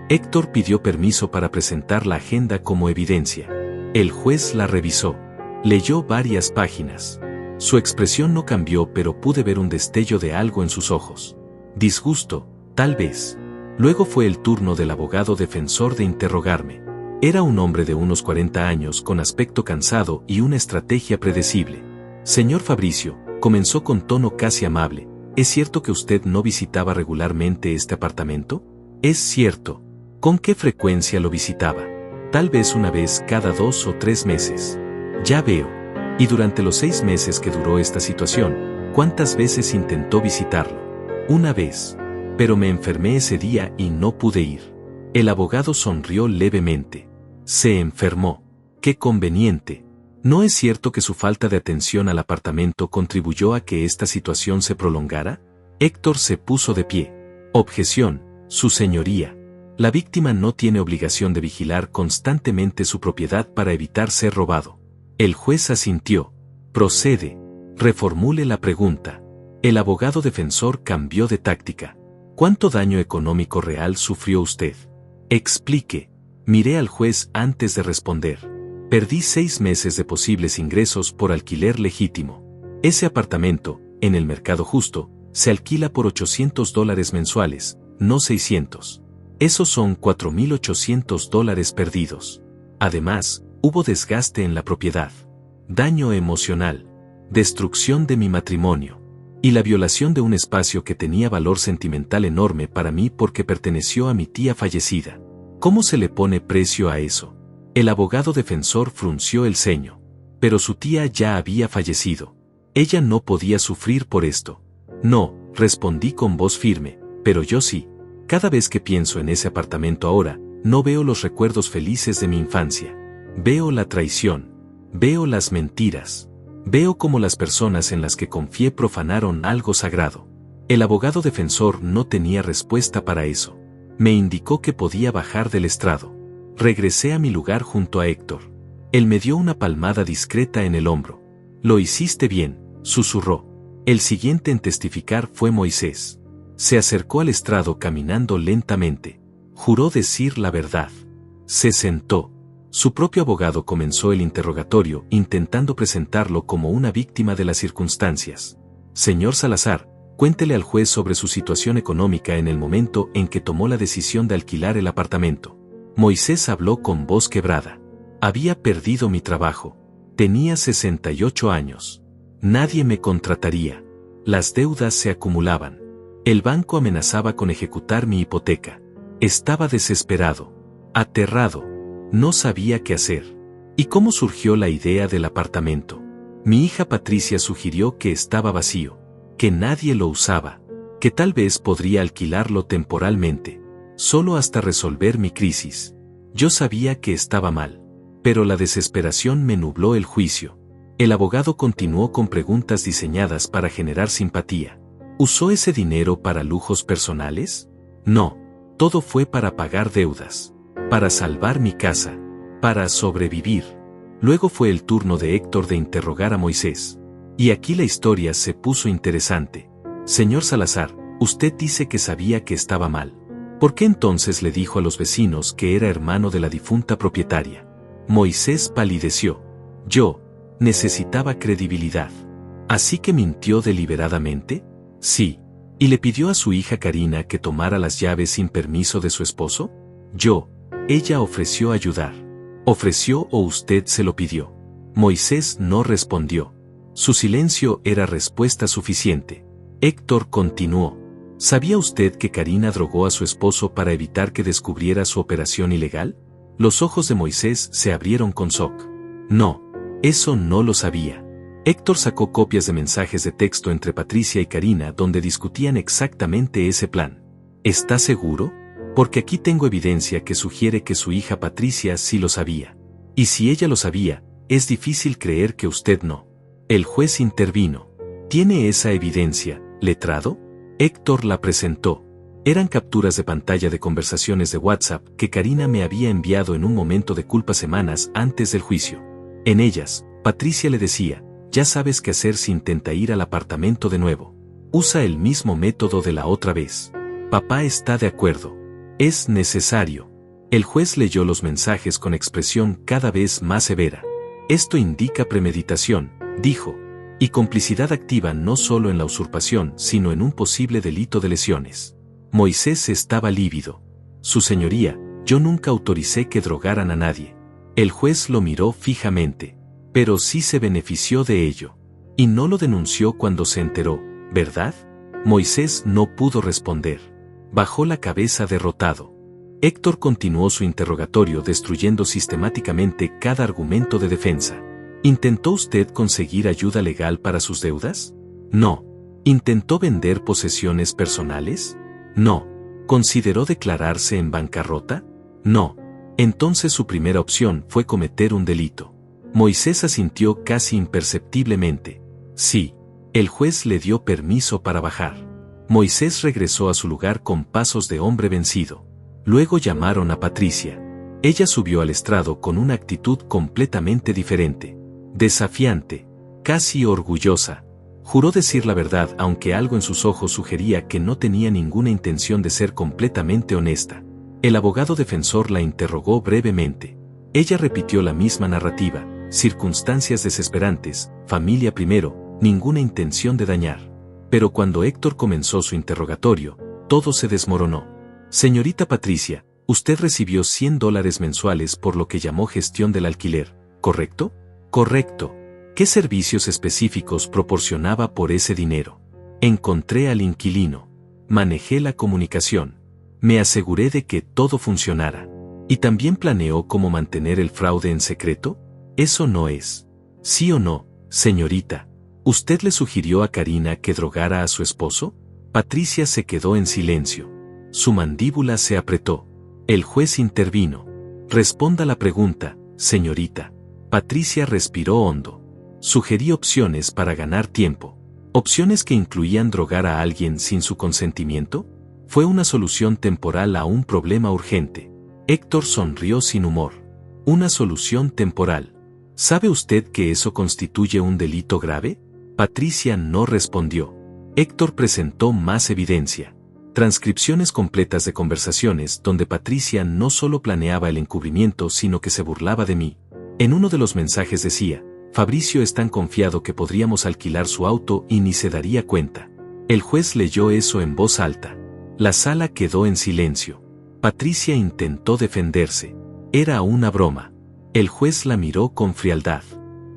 Héctor pidió permiso para presentar la agenda como evidencia. El juez la revisó. Leyó varias páginas. Su expresión no cambió, pero pude ver un destello de algo en sus ojos. Disgusto, tal vez. Luego fue el turno del abogado defensor de interrogarme. Era un hombre de unos 40 años con aspecto cansado y una estrategia predecible. Señor Fabricio, comenzó con tono casi amable, ¿es cierto que usted no visitaba regularmente este apartamento? Es cierto. ¿Con qué frecuencia lo visitaba? Tal vez una vez cada 2 o 3 meses. Ya veo. Y durante los 6 meses que duró esta situación, ¿cuántas veces intentó visitarlo? Una vez. Pero me enfermé ese día y no pude ir. El abogado sonrió levemente. Se enfermó. ¡Qué conveniente! ¿No es cierto que su falta de atención al apartamento contribuyó a que esta situación se prolongara? Héctor se puso de pie. Objeción, su señoría. La víctima no tiene obligación de vigilar constantemente su propiedad para evitar ser robado. El juez asintió. Procede. Reformule la pregunta. El abogado defensor cambió de táctica. ¿Cuánto daño económico real sufrió usted? Explique. Miré al juez antes de responder. Perdí 6 meses de posibles ingresos por alquiler legítimo. Ese apartamento, en el mercado justo, se alquila por $800 mensuales, no 600. Esos son $4.800 perdidos. Además, hubo desgaste en la propiedad, daño emocional, destrucción de mi matrimonio, y la violación de un espacio que tenía valor sentimental enorme para mí porque perteneció a mi tía fallecida. ¿Cómo se le pone precio a eso? El abogado defensor frunció el ceño. Pero su tía ya había fallecido. Ella no podía sufrir por esto. No, respondí con voz firme, pero yo sí. Cada vez que pienso en ese apartamento ahora, no veo los recuerdos felices de mi infancia. Veo la traición. Veo las mentiras. Veo cómo las personas en las que confié profanaron algo sagrado. El abogado defensor no tenía respuesta para eso. Me indicó que podía bajar del estrado. Regresé a mi lugar junto a Héctor. Él me dio una palmada discreta en el hombro. Lo hiciste bien, susurró. El siguiente en testificar fue Moisés. Se acercó al estrado caminando lentamente. Juró decir la verdad. Se sentó. Su propio abogado comenzó el interrogatorio intentando presentarlo como una víctima de las circunstancias. Señor Salazar, cuéntele al juez sobre su situación económica en el momento en que tomó la decisión de alquilar el apartamento. Moisés habló con voz quebrada. Había perdido mi trabajo. Tenía 68 años. Nadie me contrataría. Las deudas se acumulaban. El banco amenazaba con ejecutar mi hipoteca. Estaba desesperado. Aterrado. No sabía qué hacer. ¿Y cómo surgió la idea del apartamento? Mi hija Patricia sugirió que estaba vacío, que nadie lo usaba, que tal vez podría alquilarlo temporalmente, solo hasta resolver mi crisis. Yo sabía que estaba mal, pero la desesperación me nubló el juicio. El abogado continuó con preguntas diseñadas para generar simpatía. ¿Usó ese dinero para lujos personales? No, todo fue para pagar deudas, para salvar mi casa, para sobrevivir. Luego fue el turno de Héctor de interrogar a Moisés. Y aquí la historia se puso interesante. Señor Salazar, usted dice que sabía que estaba mal. ¿Por qué entonces le dijo a los vecinos que era hermano de la difunta propietaria? Moisés palideció. Yo necesitaba credibilidad. ¿Así que mintió deliberadamente? Sí. ¿Y le pidió a su hija Karina que tomara las llaves sin permiso de su esposo? Ella ofreció ayudar. ¿Ofreció o usted se lo pidió? Moisés no respondió. Su silencio era respuesta suficiente. Héctor continuó. ¿Sabía usted que Karina drogó a su esposo para evitar que descubriera su operación ilegal? Los ojos de Moisés se abrieron con shock. No, eso no lo sabía. Héctor sacó copias de mensajes de texto entre Patricia y Karina donde discutían exactamente ese plan. ¿Está seguro? Porque aquí tengo evidencia que sugiere que su hija Patricia sí lo sabía. Y si ella lo sabía, es difícil creer que usted no. El juez intervino. ¿Tiene esa evidencia, letrado? Héctor la presentó. Eran capturas de pantalla de conversaciones de WhatsApp que Karina me había enviado en un momento de culpa semanas antes del juicio. En ellas, Patricia le decía, ya sabes qué hacer si intenta ir al apartamento de nuevo. Usa el mismo método de la otra vez. Papá está de acuerdo. Es necesario. El juez leyó los mensajes con expresión cada vez más severa. Esto indica premeditación, dijo, y complicidad activa no solo en la usurpación sino en un posible delito de lesiones. Moisés estaba lívido. Su señoría, yo nunca autoricé que drogaran a nadie. El juez lo miró fijamente. Pero sí se benefició de ello. Y no lo denunció cuando se enteró, ¿verdad? Moisés no pudo responder. Bajó la cabeza derrotado. Héctor continuó su interrogatorio destruyendo sistemáticamente cada argumento de defensa. ¿Intentó usted conseguir ayuda legal para sus deudas? No. ¿Intentó vender posesiones personales? No. ¿Consideró declararse en bancarrota? No. Entonces su primera opción fue cometer un delito. Moisés asintió casi imperceptiblemente. Sí. El juez le dio permiso para bajar. Moisés regresó a su lugar con pasos de hombre vencido. Luego llamaron a Patricia. Ella subió al estrado con una actitud completamente diferente. desafiante, casi orgullosa. Juró decir la verdad aunque algo en sus ojos sugería que no tenía ninguna intención de ser completamente honesta. El abogado defensor la interrogó brevemente. Ella repitió la misma narrativa: circunstancias desesperantes, familia primero, ninguna intención de dañar. Pero cuando Héctor comenzó su interrogatorio, todo se desmoronó. Señorita Patricia, usted recibió $100 mensuales por lo que llamó gestión del alquiler, ¿correcto? Correcto. ¿Qué servicios específicos proporcionaba por ese dinero? Encontré al inquilino. Manejé la comunicación. Me aseguré de que todo funcionara. ¿Y también planeó cómo mantener el fraude en secreto? Eso no es. ¿Sí o no, señorita? ¿Usted le sugirió a Karina que drogara a su esposo? Patricia se quedó en silencio. Su mandíbula se apretó. El juez intervino. Responda la pregunta, señorita. Patricia respiró hondo. Sugerí opciones para ganar tiempo. ¿Opciones que incluían drogar a alguien sin su consentimiento? Fue una solución temporal a un problema urgente. Héctor sonrió sin humor. Una solución temporal. ¿Sabe usted que eso constituye un delito grave? Patricia no respondió. Héctor presentó más evidencia. Transcripciones completas de conversaciones donde Patricia no solo planeaba el encubrimiento sino que se burlaba de mí. En uno de los mensajes decía: Fabricio es tan confiado que podríamos alquilar su auto y ni se daría cuenta. El juez leyó eso en voz alta. La sala quedó en silencio. Patricia intentó defenderse. Era una broma. El juez la miró con frialdad.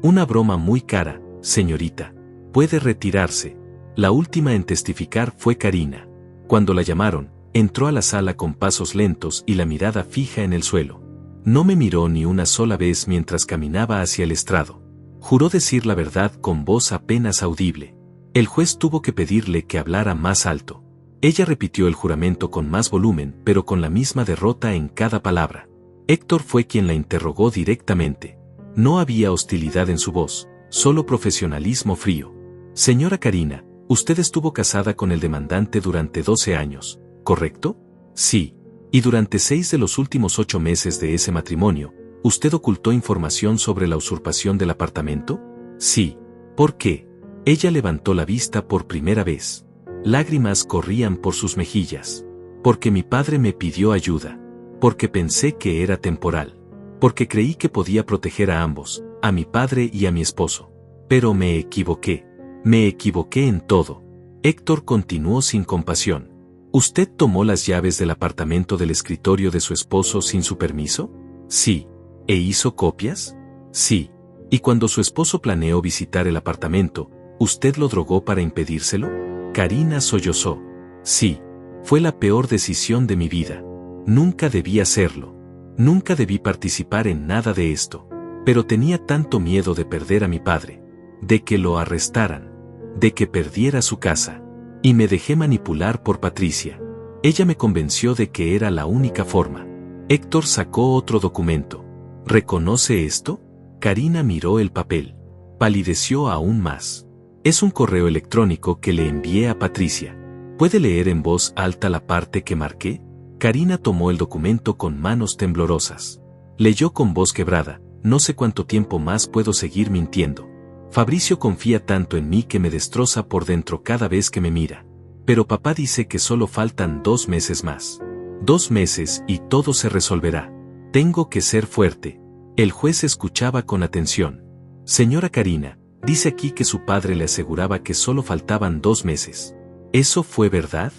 Una broma muy cara, señorita. Puede retirarse. La última en testificar fue Karina. Cuando la llamaron, entró a la sala con pasos lentos y la mirada fija en el suelo. No me miró ni una sola vez mientras caminaba hacia el estrado. Juró decir la verdad con voz apenas audible. El juez tuvo que pedirle que hablara más alto. Ella repitió el juramento con más volumen, pero con la misma derrota en cada palabra. Héctor fue quien la interrogó directamente. No había hostilidad en su voz, solo profesionalismo frío. Señora Karina, usted estuvo casada con el demandante durante 12 años, ¿correcto? Sí. Y durante 6 de los últimos 8 meses de ese matrimonio, ¿usted ocultó información sobre la usurpación del apartamento? Sí. ¿Por qué? Ella levantó la vista por primera vez. Lágrimas corrían por sus mejillas. Porque mi padre me pidió ayuda. Porque pensé que era temporal. Porque creí que podía proteger a ambos, a mi padre y a mi esposo. Pero me equivoqué. Me equivoqué en todo. Héctor continuó sin compasión. ¿Usted tomó las llaves del apartamento del escritorio de su esposo sin su permiso? Sí. ¿E hizo copias? Sí. ¿Y cuando su esposo planeó visitar el apartamento, usted lo drogó para impedírselo? Karina sollozó. Sí. Fue la peor decisión de mi vida. Nunca debí hacerlo. Nunca debí participar en nada de esto. Pero tenía tanto miedo de perder a mi padre, de que lo arrestaran, de que perdiera su casa. Y me dejé manipular por Patricia. Ella me convenció de que era la única forma. Héctor sacó otro documento. ¿Reconoce esto? Karina miró el papel. Palideció aún más. Es un correo electrónico que le envié a Patricia. ¿Puede leer en voz alta la parte que marqué? Karina tomó el documento con manos temblorosas. Leyó con voz quebrada: no sé cuánto tiempo más puedo seguir mintiendo. Fabricio confía tanto en mí que me destroza por dentro cada vez que me mira. Pero papá dice que solo faltan 2 meses más. 2 meses y todo se resolverá. Tengo que ser fuerte. El juez escuchaba con atención. Señora Karina, dice aquí que su padre le aseguraba que solo faltaban 2 meses. ¿Eso fue verdad?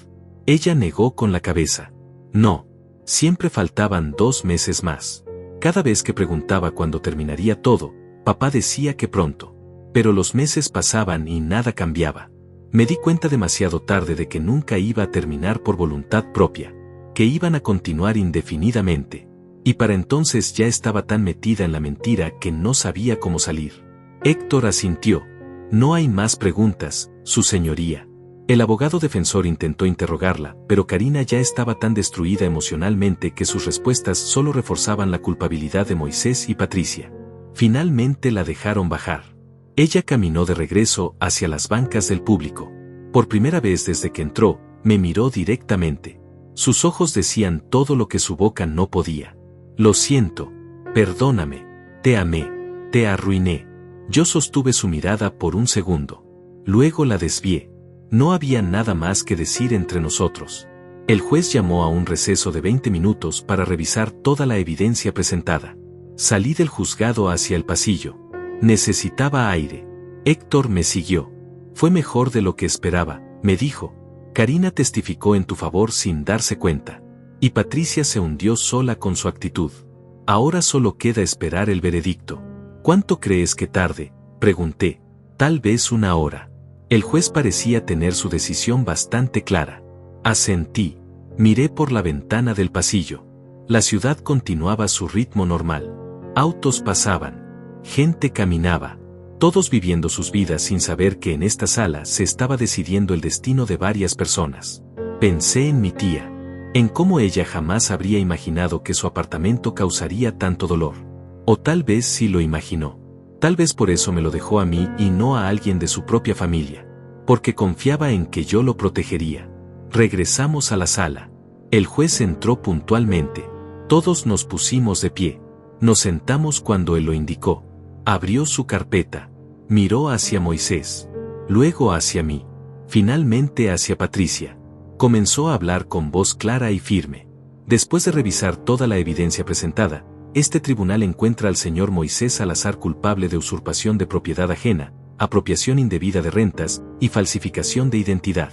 Ella negó con la cabeza. No. Siempre faltaban 2 meses más. Cada vez que preguntaba cuándo terminaría todo, papá decía que pronto. Pero los meses pasaban y nada cambiaba. Me di cuenta demasiado tarde de que nunca iba a terminar por voluntad propia, que iban a continuar indefinidamente. Y para entonces ya estaba tan metida en la mentira que no sabía cómo salir. Héctor asintió. No hay más preguntas, su señoría. El abogado defensor intentó interrogarla, pero Karina ya estaba tan destruida emocionalmente que sus respuestas solo reforzaban la culpabilidad de Moisés y Patricia. Finalmente la dejaron bajar. Ella caminó de regreso hacia las bancas del público. Por primera vez desde que entró, me miró directamente. Sus ojos decían todo lo que su boca no podía. Lo siento. Perdóname. Te amé. Te arruiné. Yo sostuve su mirada por un segundo. Luego la desvié. No había nada más que decir entre nosotros. El juez llamó a un receso de 20 minutos para revisar toda la evidencia presentada. Salí del juzgado hacia el pasillo. Necesitaba aire. Héctor me siguió. Fue mejor de lo que esperaba, me dijo. Karina testificó en tu favor sin darse cuenta. Y Patricia se hundió sola con su actitud. Ahora solo queda esperar el veredicto. ¿Cuánto crees que tarde?, pregunté. Tal vez 1 hora. El juez parecía tener su decisión bastante clara. Asentí. Miré por la ventana del pasillo. La ciudad continuaba su ritmo normal. Autos pasaban. Gente caminaba. Todos viviendo sus vidas sin saber que en esta sala se estaba decidiendo el destino de varias personas. Pensé en mi tía. En cómo ella jamás habría imaginado que su apartamento causaría tanto dolor. O tal vez sí lo imaginó. Tal vez por eso me lo dejó a mí y no a alguien de su propia familia. Porque confiaba en que yo lo protegería. Regresamos a la sala. El juez entró puntualmente. Todos nos pusimos de pie. Nos sentamos cuando él lo indicó. Abrió su carpeta. Miró hacia Moisés. Luego hacia mí. Finalmente hacia Patricia. Comenzó a hablar con voz clara y firme. Después de revisar toda la evidencia presentada, este tribunal encuentra al señor Moisés Salazar culpable de usurpación de propiedad ajena, apropiación indebida de rentas y falsificación de identidad.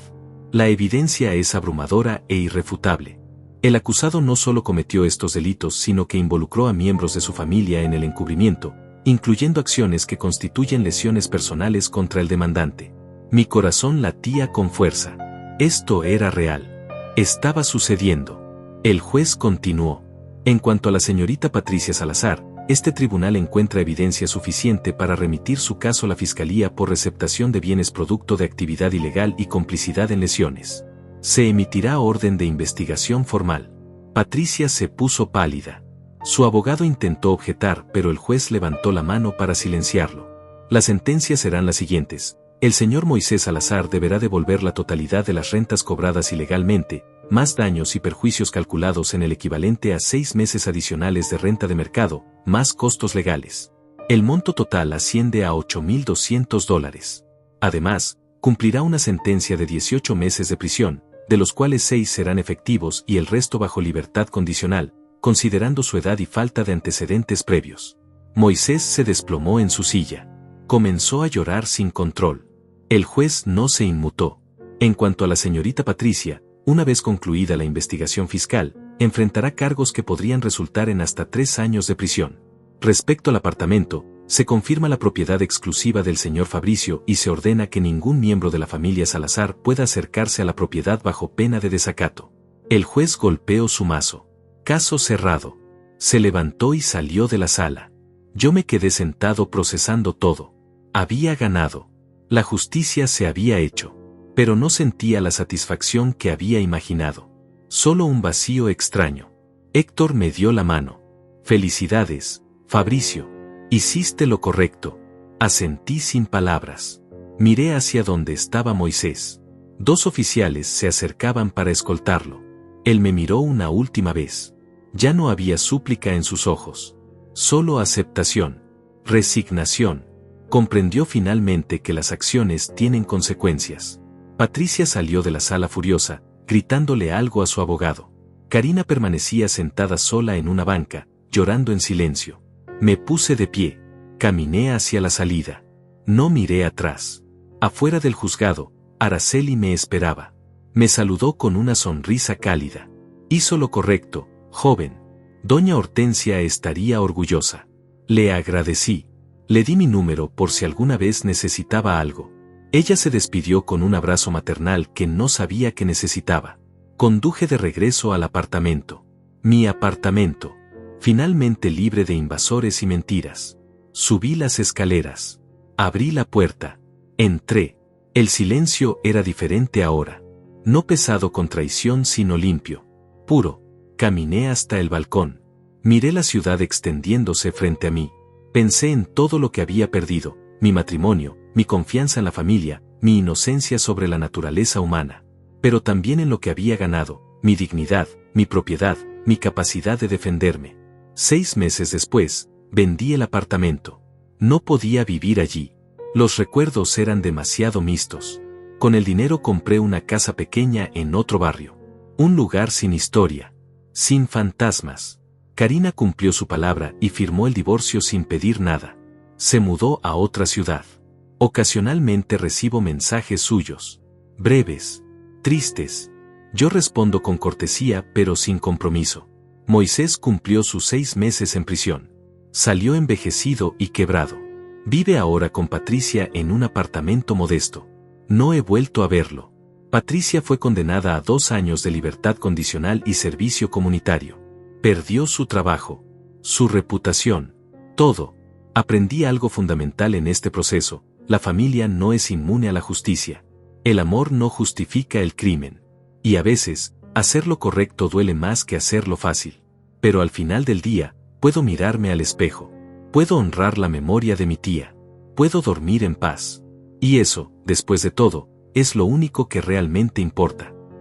La evidencia es abrumadora e irrefutable. El acusado no solo cometió estos delitos sino que involucró a miembros de su familia en el encubrimiento, incluyendo acciones que constituyen lesiones personales contra el demandante. Mi corazón latía con fuerza. Esto era real. Estaba sucediendo. El juez continuó. En cuanto a la señorita Patricia Salazar, este tribunal encuentra evidencia suficiente para remitir su caso a la Fiscalía por receptación de bienes producto de actividad ilegal y complicidad en lesiones. Se emitirá orden de investigación formal. Patricia se puso pálida. Su abogado intentó objetar, pero el juez levantó la mano para silenciarlo. Las sentencias serán las siguientes. El señor Moisés Salazar deberá devolver la totalidad de las rentas cobradas ilegalmente, más daños y perjuicios calculados en el equivalente a 6 meses adicionales de renta de mercado, más costos legales. El monto total asciende a $8,200. Además, cumplirá una sentencia de 18 meses de prisión, de los cuales 6 serán efectivos y el resto bajo libertad condicional, considerando su edad y falta de antecedentes previos. Moisés se desplomó en su silla. Comenzó a llorar sin control. El juez no se inmutó. En cuanto a la señorita Patricia, una vez concluida la investigación fiscal, enfrentará cargos que podrían resultar en hasta 3 años de prisión. Respecto al apartamento, se confirma la propiedad exclusiva del señor Fabricio y se ordena que ningún miembro de la familia Salazar pueda acercarse a la propiedad bajo pena de desacato. El juez golpeó su mazo. Caso cerrado. Se levantó y salió de la sala. Yo me quedé sentado procesando todo. Había ganado. La justicia se había hecho. Pero no sentía la satisfacción que había imaginado. Solo un vacío extraño. Héctor me dio la mano. Felicidades, Fabricio. Hiciste lo correcto. Asentí sin palabras. Miré hacia donde estaba Moisés. 2 oficiales se acercaban para escoltarlo. Él me miró una última vez. Ya no había súplica en sus ojos. Solo aceptación. Resignación. Comprendió finalmente que las acciones tienen consecuencias. Patricia salió de la sala furiosa, gritándole algo a su abogado. Karina permanecía sentada sola en una banca, llorando en silencio. Me puse de pie. Caminé hacia la salida. No miré atrás. Afuera del juzgado, Araceli me esperaba. Me saludó con una sonrisa cálida. Hizo lo correcto, joven. Doña Hortensia estaría orgullosa. Le agradecí. Le di mi número por si alguna vez necesitaba algo. Ella se despidió con un abrazo maternal que no sabía que necesitaba. Conduje de regreso al apartamento. Mi apartamento. Finalmente libre de invasores y mentiras. Subí las escaleras. Abrí la puerta. Entré. El silencio era diferente ahora. No pesado con traición sino limpio. Puro. Caminé hasta el balcón. Miré la ciudad extendiéndose frente a mí. Pensé en todo lo que había perdido, mi matrimonio, mi confianza en la familia, mi inocencia sobre la naturaleza humana. Pero también en lo que había ganado, mi dignidad, mi propiedad, mi capacidad de defenderme. 6 meses después, vendí el apartamento. No podía vivir allí. Los recuerdos eran demasiado mixtos. Con el dinero compré una casa pequeña en otro barrio. Un lugar sin historia. Sin fantasmas. Karina cumplió su palabra y firmó el divorcio sin pedir nada. Se mudó a otra ciudad. Ocasionalmente recibo mensajes suyos. Breves. Tristes. Yo respondo con cortesía pero sin compromiso. Moisés cumplió sus 6 meses en prisión. Salió envejecido y quebrado. Vive ahora con Patricia en un apartamento modesto. No he vuelto a verlo. Patricia fue condenada a 2 años de libertad condicional y servicio comunitario. Perdió su trabajo, su reputación, todo. Aprendí algo fundamental en este proceso: la familia no es inmune a la justicia. El amor no justifica el crimen. Y a veces, hacer lo correcto duele más que hacerlo fácil. Pero al final del día, puedo mirarme al espejo. Puedo honrar la memoria de mi tía. Puedo dormir en paz. Y eso, después de todo, es lo único que realmente importa.